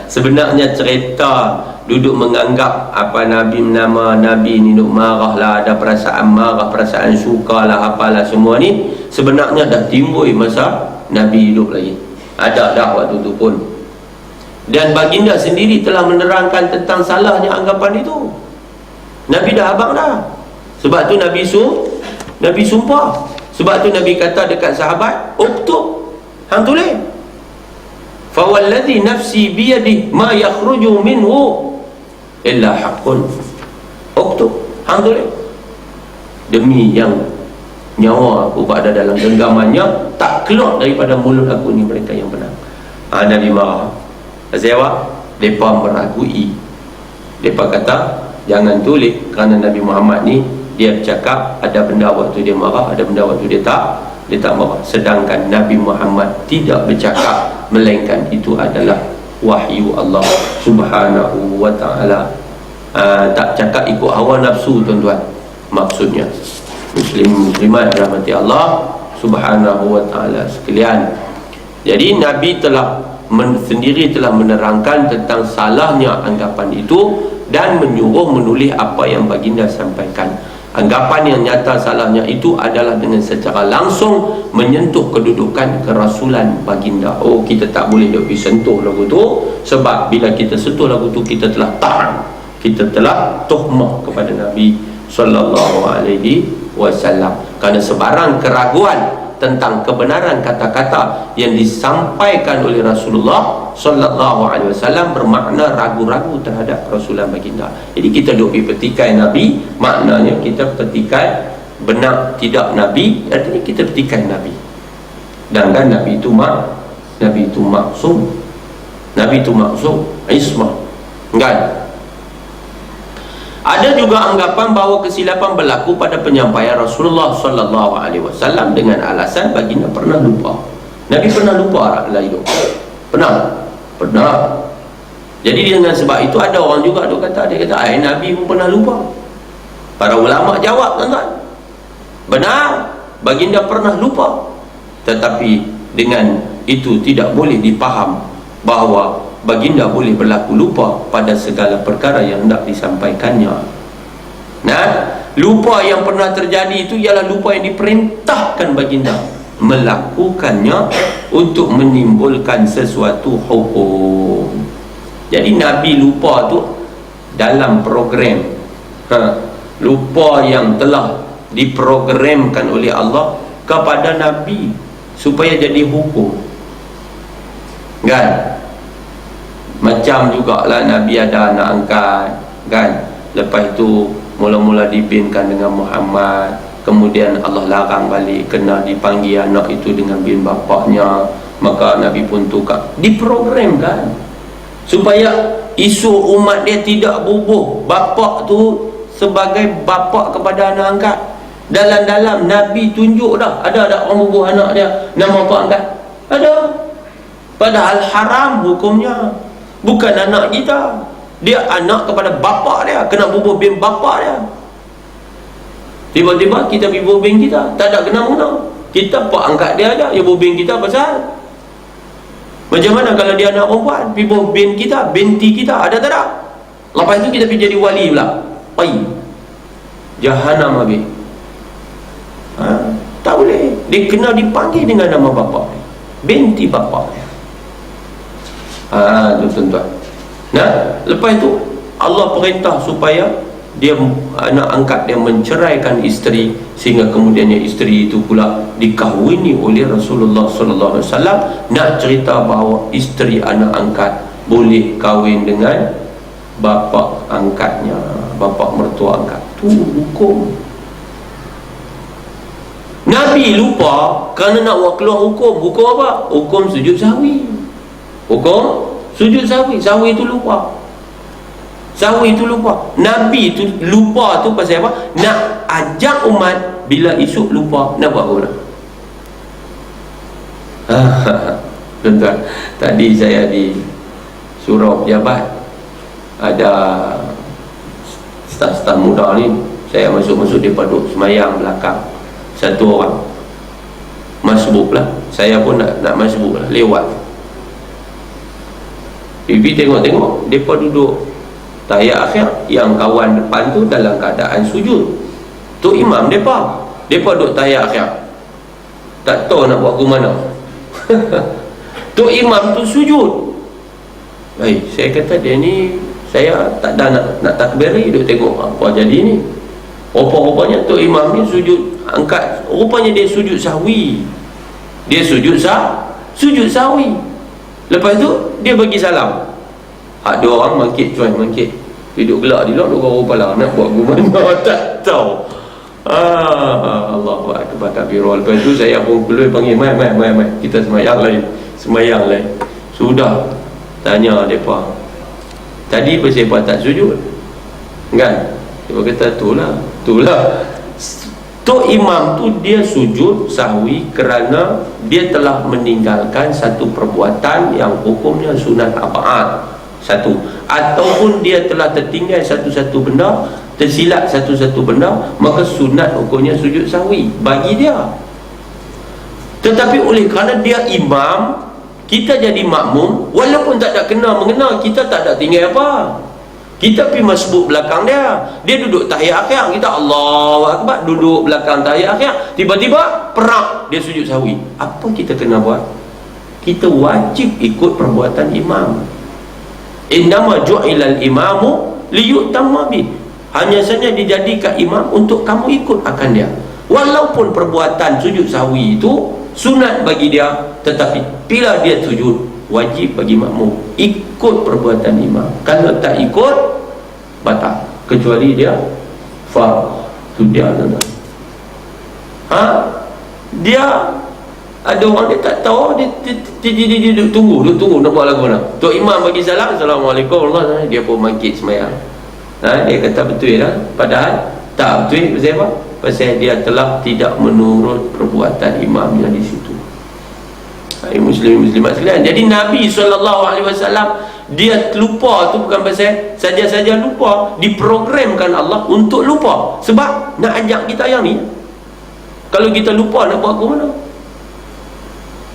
Sebenarnya cerita duduk menganggap nama Nabi ni duduk marah lah, ada perasaan marah, perasaan suka lah, apalah semua ni, sebenarnya dah timbul masa Nabi hidup lagi. Ada dah waktu tu pun. Dan baginda sendiri telah menerangkan tentang salahnya anggapan itu. Nabi dah abang dah. Sebab tu Nabi sumpah. Sebab tu Nabi kata dekat sahabat, uktub, hang tulis. Fa wallazi nafsi biyadihi ma yakhruju minhu illa haqqun. Uktub, hang tulis. Demi yang nyawa aku berada dalam genggamannya, tak keluar daripada mulut aku ni mereka yang benar. Nabi marah. Azawak, mereka meragui. Mereka kata jangan tulis kerana Nabi Muhammad ni dia cakap ada benda waktu dia marah, ada benda waktu dia tak marah. Sedangkan Nabi Muhammad tidak bercakap, melainkan itu adalah wahyu Allah Subhanahu wa ta'ala. Tak cakap ikut hawa nafsu, tuan-tuan. Maksudnya muslimat rahmati Allah Subhanahu wa ta'ala sekalian. Jadi Nabi sendiri telah menerangkan tentang salahnya anggapan itu dan menyuruh menulis apa yang baginda sampaikan. Anggapan yang nyata salahnya itu adalah dengan secara langsung menyentuh kedudukan kerasulan baginda. Oh, kita tak boleh pergi sentuh lagu tu, sebab bila kita sentuh lagu tu, kita telah tahan, kita telah tuhmah kepada Nabi sallallahu alaihi wasallam. Kerana sebarang keraguan tentang kebenaran kata-kata yang disampaikan oleh Rasulullah sallallahu alaihi wasallam bermakna ragu-ragu terhadap kerasulan baginda. Jadi kita duk petikai Nabi, maknanya kita petikai benar tidak Nabi, artinya kita petikai Nabi. Sedangkan Nabi itu maksum. Nabi itu maksum, ismah. Kan? Ada juga anggapan bahawa kesilapan berlaku pada penyampaian Rasulullah sallallahu alaihi wasallam dengan alasan baginda pernah lupa. Nabi pernah lupa lah hidup. Pernah. Jadi dengan sebab itu ada orang juga dia kata Nabi pun pernah lupa. Para ulama jawab, tuan-tuan, benar, baginda pernah lupa. Tetapi dengan itu tidak boleh dipaham bahawa baginda boleh berlaku lupa pada segala perkara yang hendak disampaikannya. Nah, lupa yang pernah terjadi itu ialah lupa yang diperintahkan baginda melakukannya untuk menimbulkan sesuatu hukum. Jadi Nabi lupa tu dalam program, lupa yang telah diprogramkan oleh Allah kepada Nabi supaya jadi hukum. Kan? Macam jugalah Nabi ada anak angkat, kan? Lepas itu mula-mula dibinkan dengan Muhammad, kemudian Allah larang balik, kena dipanggil anak itu dengan bin bapaknya. Maka Nabi pun tukar, diprogramkan supaya isu umat dia tidak bubuh bapak tu sebagai bapak kepada anak angkat. Dalam-dalam Nabi tunjuk dah ada orang bubuh anak dia nama bapak angkat. Ada. Padahal haram hukumnya. Bukan anak kita, dia anak kepada bapa dia, kena bubuh bin bapa dia. Tiba-tiba kita pergi bubuh bin kita, tak ada kena-mengena. Kita pak angkat dia ada, dia bubuh bin kita pasal. Macam mana kalau dia anak perempuan, pergi bubuh bin kita, binti kita, ada tak ada? Lepas itu kita pergi jadi wali pula. Jahanam habis. Tak boleh. Dia kena dipanggil dengan nama bapa dia, binti bapa dia. Tuan-tuan. Nah, lepas itu Allah perintah supaya dia anak angkat dia menceraikan isteri, sehingga kemudiannya isteri itu pula dikahwini oleh Rasulullah sallallahu alaihi wasallam. Nak cerita bahawa isteri anak angkat boleh kahwin dengan bapa angkatnya, bapa mertua angkat. Tu hukum. Nabi lupa kerana nak keluar hukum. Hukum apa? Hukum sujud sahwi. Hukum sujud sahwi. Sahwi itu lupa. Sahwi itu lupa. Nabi itu lupa tu pasal apa? Nak ajak umat bila esok lupa nak buat apa? Tuan-tuan, tadi saya di surau pejabat, ada staf-staf muda ni, saya masuk-masuk dia duduk semayang belakang. Satu orang masbuk lah. Saya pun nak masbuk lah, lewat. Bibi tengok-tengok mereka duduk tahiyat akhir, yang kawan depan tu dalam keadaan sujud. Tu imam mereka duduk tahiyat akhir, tak tahu nak buat ke mana. Tu imam tu sujud. Saya kata dia ni, saya tak ada nak takbiri, duduk tengok apa jadi ni. Rupa-rupanya tu imam ni sujud angkat, rupanya dia sujud sahwi. Dia sujud sahwi. Lepas tu dia bagi salam. Ada orang mangkit, duduk gelak di luar, duduk kepala nak buat gimana tak tahu. Allahu akbar kabira. Lepas tu saya pun keluar panggil, mai kita semayang lain. Sudah tanya depa, tadi pasal tak sujud, kan? Dia kata tu Itulah Tok Imam tu dia sujud sahwi kerana dia telah meninggalkan satu perbuatan yang hukumnya sunat arba'ah. Satu, ataupun dia telah tertinggal satu-satu benda, tersilap satu-satu benda, maka sunat hukumnya sujud sahwi bagi dia. Tetapi oleh kerana dia imam, kita jadi makmum, walaupun tak ada kena-mengena, kita tak ada tinggal apa. Kita pergi masbuk belakang dia, dia duduk tahiyat akhir, kita Allahu Akbar, duduk belakang tahiyat akhir, tiba-tiba perak dia sujud sahwi. Apa kita kena buat? Kita wajib ikut perbuatan imam. Innama ju'ilal imamu liyutamma bih. Hanya saja dijadikan imam untuk kamu ikut akan dia. Walaupun perbuatan sujud sahwi itu sunat bagi dia, tetapi bila dia sujud, wajib bagi makmum ikut perbuatan imam. Kalau tak ikut, batal, kecuali dia fard. Tu dia dia ada orang dia tak tahu, dia duduk tunggu nak buat lagu mana. Tok Imam bagi salam, Assalamualaikum, dia pun bangkit sembahyang. Dia kata betul lah, padahal tak betul. Pasal apa? Pasal dia telah tidak menurut perbuatan imam yang di situ. Muslimat sekalian, jadi Nabi SAW dia lupa tu bukan pasal saja-saja lupa, diprogramkan Allah untuk lupa, sebab nak ajak kita yang ni. Kalau kita lupa nak buat ke mana?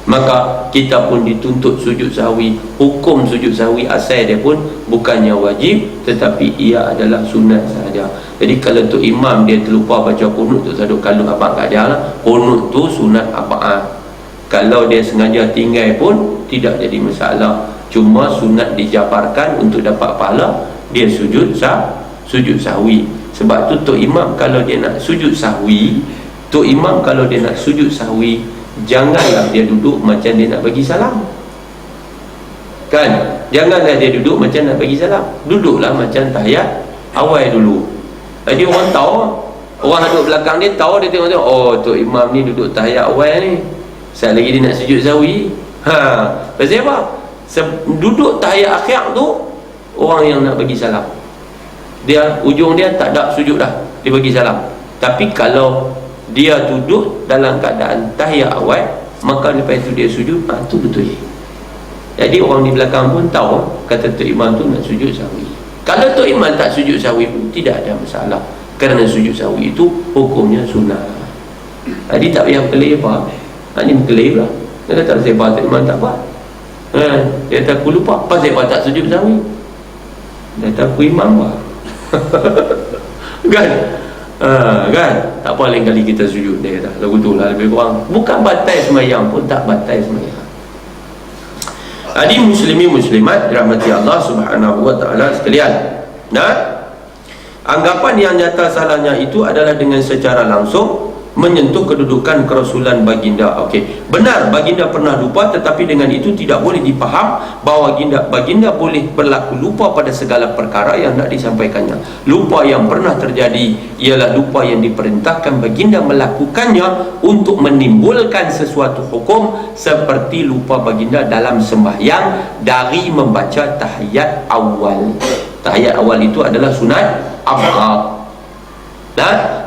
Maka kita pun dituntut sujud sahwi. Hukum sujud sahwi asal dia pun bukannya wajib, tetapi ia adalah sunat sahaja. Jadi kalau tu imam dia terlupa baca kunut tu, saduk kalau abang kat dia lah, kunut tu sunat abang. Kalau dia sengaja tinggal pun tidak jadi masalah. Cuma sunat dijabarkan untuk dapat pahala, dia sujud sahwi. Sebab tu Tok Imam kalau dia nak sujud sahwi, janganlah dia duduk macam dia nak bagi salam. Kan? Janganlah dia duduk macam nak bagi salam. Duduklah macam tahiyat awal dulu. Jadi orang tahu, orang duduk belakang dia tahu, dia tengok, oh Tok Imam ni duduk tahiyat awal ni, sekali lagi dia nak sujud sahwi. Pasal apa? Duduk tahiyat akhir tu orang yang nak bagi salam, dia ujung dia tak ada sujud dah, dia bagi salam. Tapi kalau dia duduk dalam keadaan tahiyat awal, maka lepas itu dia sujud, tu betul. Jadi orang di belakang pun tahu kata Tok Imam tu nak sujud sahwi. Kalau Tok Imam tak sujud sahwi pun tidak ada masalah, kerana sujud sahwi itu hukumnya sunnah. Jadi tak payah berkelih apa. Ini berkelih pula. Dia kata saya Tok Imam tak buat. Dia kata aku lupa, pasal apa tak sujud sahwi? Dia kata aku imam buat. Kan? Kan? Tak apa, lain kali kita sujud. Dia kata lagu tu lah lebih kurang. Bukan batal semayang pun tak batal semayang. Jadi muslimin muslimat dirahmati Allah Subhanahu wa taala sekalian. Anggapan yang nyata salahnya itu adalah dengan secara langsung menyentuh kedudukan kerasulan baginda. Okey, benar baginda pernah lupa, tetapi dengan itu tidak boleh dipaham bahawa baginda boleh berlaku lupa pada segala perkara yang nak disampaikannya. Lupa yang pernah terjadi ialah lupa yang diperintahkan baginda melakukannya untuk menimbulkan sesuatu hukum, seperti lupa baginda dalam sembahyang dari membaca tahiyat awal. Tahiyat awal itu adalah sunat abad.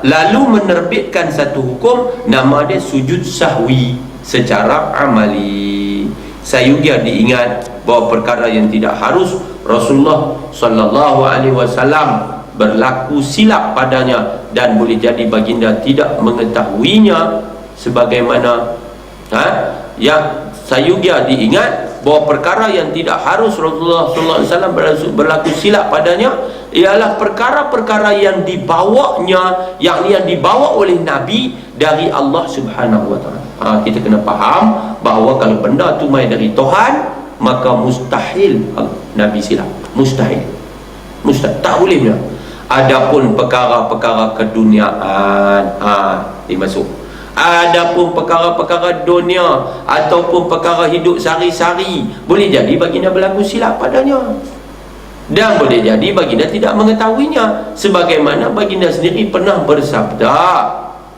Lalu menerbitkan satu hukum, nama dia sujud sahwi secara amali. Sayugia diingat bahawa perkara yang tidak harus Rasulullah sallallahu alaihi wasallam berlaku silap padanya, dan boleh jadi baginda tidak mengetahuinya, sebagaimana yang sayugia diingat bahawa perkara yang tidak harus Rasulullah sallallahu alaihi wasallam berlaku silap padanya ialah perkara-perkara yang dibawanya, yang dibawa oleh Nabi dari Allah Subhanahu wa taala. Kita kena faham bahawa kalau benda tu mai dari Tuhan, maka mustahil Nabi silap. Mustahil, tak boleh benda. Adapun perkara-perkara keduniaan, dimasuk. Adapun perkara-perkara dunia ataupun perkara hidup sehari-hari, boleh jadi baginda berlaku silap padanya, dan boleh jadi baginda tidak mengetahuinya, sebagaimana baginda sendiri pernah bersabda,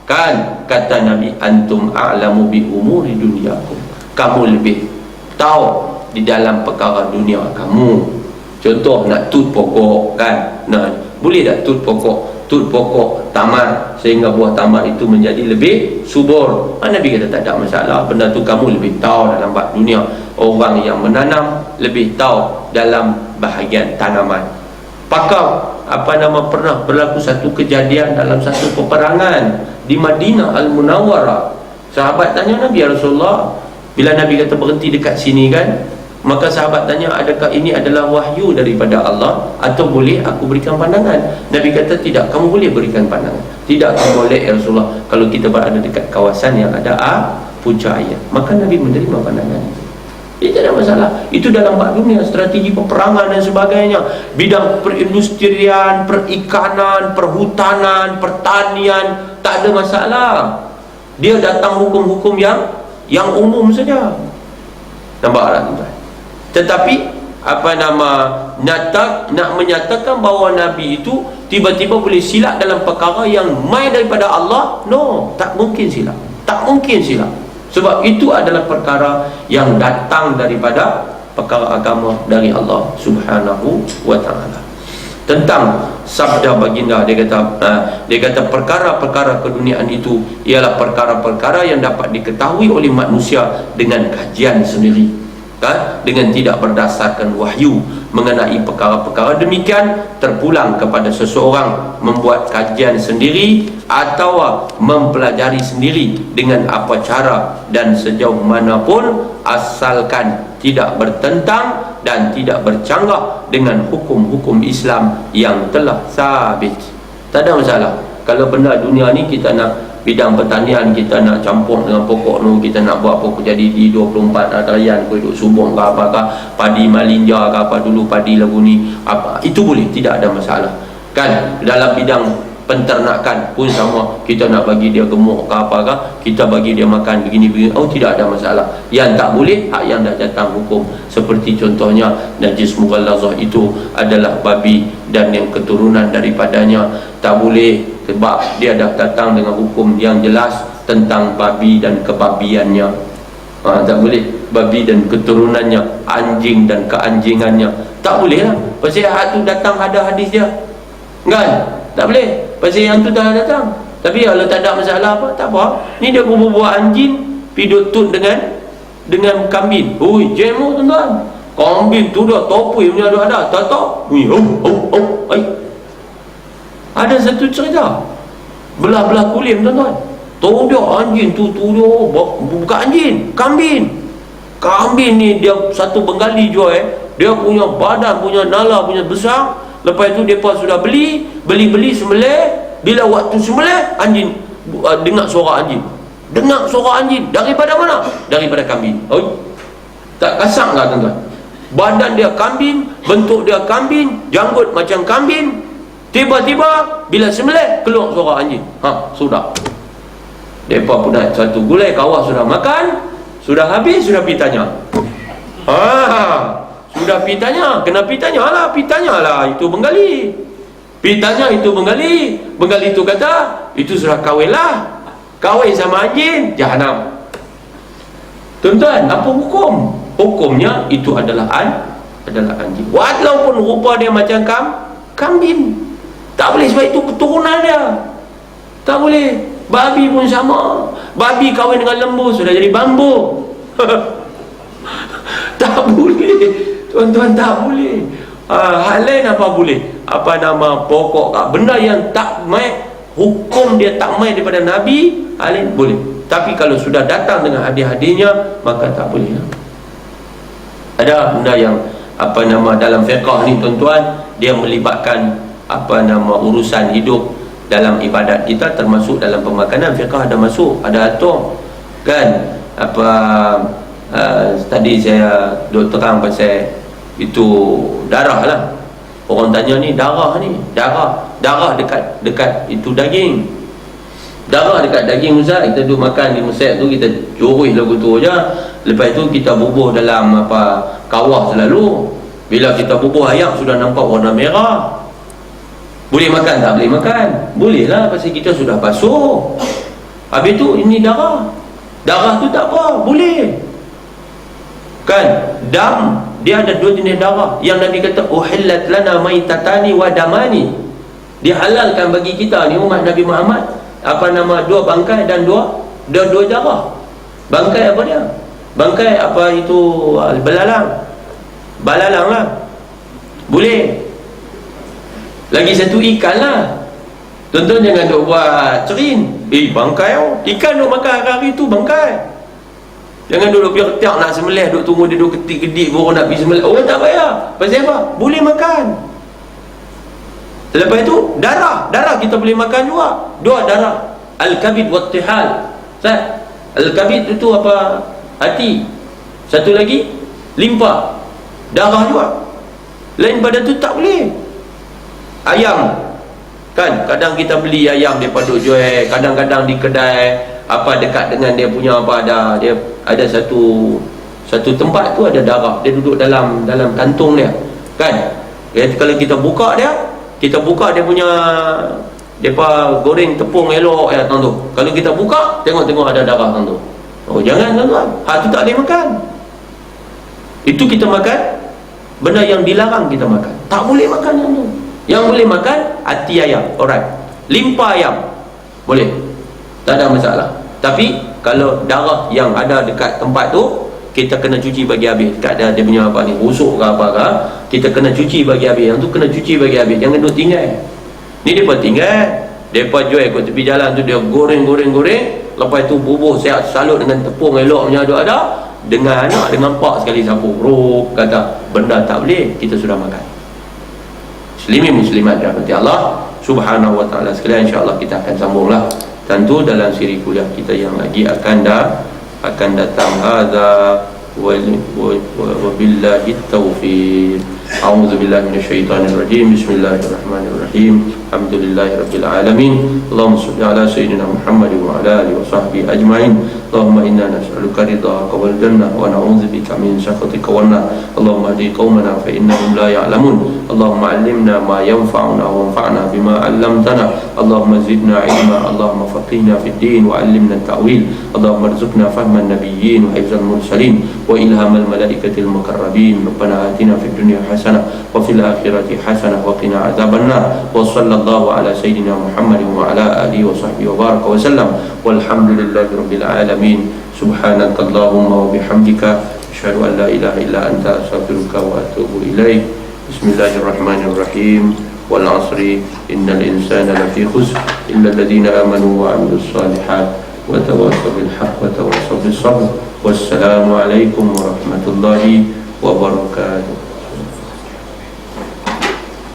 kan, kata Nabi, antum a'lamu bi umuri dunyakum, kamu lebih tahu di dalam perkara dunia kamu. Contoh nak tut pokok, kan, boleh tak tut pokok tut pokok tamar sehingga buah tamar itu menjadi lebih subur. Nabi kata tak ada masalah, benda tu kamu lebih tahu dalam bab dunia. Orang yang menanam lebih tahu dalam bahagian tanaman. Pakar pernah berlaku satu kejadian dalam satu peperangan di Madinah Al-Munawwarah. Sahabat tanya Nabi, ya Rasulullah, bila Nabi kata berhenti dekat sini kan, maka sahabat tanya, adakah ini adalah wahyu daripada Allah atau boleh aku berikan pandangan? Nabi kata tidak, kamu boleh berikan pandangan. Tidak, kamu boleh ya Rasulullah, kalau kita berada dekat kawasan yang ada puncak ayat. Maka Nabi menerima pandangan itu. Itu tidak ada masalah. Itu dalam bab dunia, strategi peperangan dan sebagainya, bidang perindustrian, perikanan, perhutanan, pertanian, tak ada masalah. Dia datang hukum-hukum yang umum saja. Nampaklah tuan. Tetapi nak menyatakan bahawa Nabi itu tiba-tiba boleh silap dalam perkara yang mai daripada Allah, no, tak mungkin silap. Tak mungkin silap. Sebab itu adalah perkara yang datang daripada perkara agama dari Allah Subhanahu wa ta'ala. Tentang sabda baginda, dia kata perkara-perkara keduniaan itu ialah perkara-perkara yang dapat diketahui oleh manusia dengan kajian sendiri, kan? Dengan tidak berdasarkan wahyu. Mengenai perkara-perkara demikian terpulang kepada seseorang membuat kajian sendiri atau mempelajari sendiri dengan apa cara dan sejauh mana pun, asalkan tidak bertentang dan tidak bercanggah dengan hukum-hukum Islam yang telah sabit. Tak ada masalah. Kalau benda dunia ni kita nak bidang pertanian, kita nak campur dengan pokok tu, kita nak buat pokok jadi di 24 talian, duduk subung ke apakah, padi malinja ke apa dulu, padi lagu ni apa, itu boleh, tidak ada masalah kan. Dalam bidang penternakan pun sama, kita nak bagi dia gemuk ke apakah, kita bagi dia makan begini-begini, oh tidak ada masalah. Yang tak boleh, hak yang dah datang hukum, seperti contohnya najis mughallazah itu adalah babi dan yang keturunan daripadanya, tak boleh sebab dia dah datang dengan hukum yang jelas tentang babi dan kebabiannya. Tak boleh. Babi dan keturunannya, anjing dan keanjingannya, tak boleh lah. Pasal hak tu datang ada hadis dia, kan? Tak boleh. Pasal yang tu dah datang. Tapi kalau tak ada masalah apa, tak apa. Ni dia buat anjing piduk tut dengan kambing. Ui, jemu tuan-tuan. Kambing tu dah topui punya ada. Tak tahu. Ui, ada satu cerita belah-belah kulim tuan-tuan. Tahu dia anjing tu dia bukan anjing, kambing ni dia satu Bengali jual, dia punya badan, punya nala, punya besar. Lepas tu depa sudah beli sembelih. Bila waktu sembelih, anjing dengar suara anjing daripada mana? Daripada kambing. Tak kasar tak tuan-tuan? Badan dia kambing, bentuk dia kambing, janggut macam kambing. Tiba-tiba bila sembelih keluar suara anjing. Sudah. Depa pun naik satu gulai, kawah sudah makan, sudah habis, sudah pergi tanya. Sudah pergi tanya. Kena pergi tanya lah, itu Bengali. Pergi tanya itu Bengali. Bengali itu kata, itu sudah kahwin lah. Kahwin sama anjing, jahanam. Tuan-tuan, apa hukum? Hukumnya itu adalah anjing. Walaupun rupa dia macam kambing. Tak boleh, sebab itu keturunan dia. Tak boleh. Babi pun sama. Babi kahwin dengan lembu, sudah jadi bambu. Tak boleh. Tuan-tuan, tak boleh. Hal lain apa boleh? Pokok benda yang tak mai, hukum dia tak mai daripada Nabi, hal lain boleh. Tapi kalau sudah datang dengan hadis-hadisnya, maka tak boleh. Ada benda yang dalam fiqh ni tuan-tuan, dia melibatkan urusan hidup dalam ibadat kita, termasuk dalam pemakanan. Fiqh ada masuk, ada atur kan. Tadi saya duk terang pasal itu darah lah. Orang tanya ni darah dekat itu daging. Darah dekat daging Ustaz, kita duk makan di Mesir tu, kita curus lagu tu je. Lepas tu kita bubuh dalam kawah selalu. Bila kita bubuh ayam sudah nampak warna merah. Boleh makan tak? Boleh makan. Boleh lah, pasal kita sudah basuh. Habis tu ini darah. Darah tu tak apa, boleh. Kan? Dam, dia ada dua jenis darah. Yang Nabi kata uhillat lana maitatani wa damani. Dihalalkan bagi kita ni umat Nabi Muhammad apa nama, 2 bangkai dan dua darah. Bangkai apa dia? Bangkai apa itu, balalang lah, boleh. Lagi satu ikan lah. Tuan-tuan jangan duk buat cerin. Bangkai ikan duk makan hari tu bangkai. Jangan duduk biar tiap nak sembelih, duk tunggu dia duk ketik-ketik baru nak pergi sembelih. Oh tak payah. Pasal apa? Boleh makan. Lepas itu darah kita boleh makan juga. 2 darah, al-kabid wa tihal. Al-kabid itu apa? Hati. Satu lagi limpa, darah juga. Lain pada tu tak boleh. Ayam kan, kadang kita beli ayam daripada jual, kadang-kadang di kedai apa dekat dengan dia punya apa, dia ada satu tempat tu ada darah, dia duduk dalam kantung dia kan. Kalau kita buka dia punya depa goreng tepung elok ya tuan tu. Kalau kita buka tengok ada darah tuan tu. Oh jangan tuan-tuan, tu tak boleh makan. Itu kita makan benda yang dilarang kita makan. Tak boleh makan tuan tu. Yang boleh makan hati ayam, alright. Limpa ayam boleh, tak ada masalah. Tapi kalau darah yang ada dekat tempat tu, kita kena cuci bagi habis. Dekat dia punya apa ni, busuk ke apa ke, kita kena cuci bagi habis. Yang tu kena cuci bagi habis, jangan duk tinggal. Ni depa tinggal, depa jual kat tepi jalan tu, dia goreng, lepas tu bubuh siap salut dengan tepung elok punya ada, dengan anak dengan pak sekali sapu ruk, kata benda tak boleh, kita sudah makan. Muslimin muslimat rahmati Allah Subhanahu wa taala sekalian, insya-Allah kita akan sambunglah tentu dalam siri kuliah kita yang lagi akan datang. Hadza wa billahi taufiq. A'udzu billahi minasyaitonir rajim. Bismillahirrahmanirrahim. Alhamdulillahirabbil alamin. Allahumma shalli ala sayyidina Muhammad wa ala alihi wa sahbihi ajmain. Allahumma inna nas'aluka ridhaka wal jannah wa na'udzubika min sakhatika wan nar. Allahumma hdi qaumana fa innahum la ya'lamun. Allahumma 'allimna ma yanfa'una wanfa'na bima 'allamtana. Allahumma zidna 'ilma. Allahumma faqihna fid din wa 'allimna at-ta'wil. Allahumma arzuqna fahman nabiyyin wa hifzal mursalin wa ilhamal malaikatil muqarrabin. Rabbana atina fid dunya hasanah wa fil akhirati hasanah wa qina adzaban nar. Wa sallallahu ala sayyidina Muhammad wa ala alihi wa sahbihi wa baraka wa sallam. Walhamdulillahi rabbil alamin. Subhanakallahumma wa bihamdika asyhadu an la ilaha illa anta astaghfiruka wa atubu ilaik. Bismillahirrahmanirrahim. Wal 'asri innal insana lafi khusr illa alladhina amanu wa 'amilus solihat wa tawassaw bil haqq wa tawassaw bis sabr. Wassalamu alaikum warahmatullahi wabarakatuh.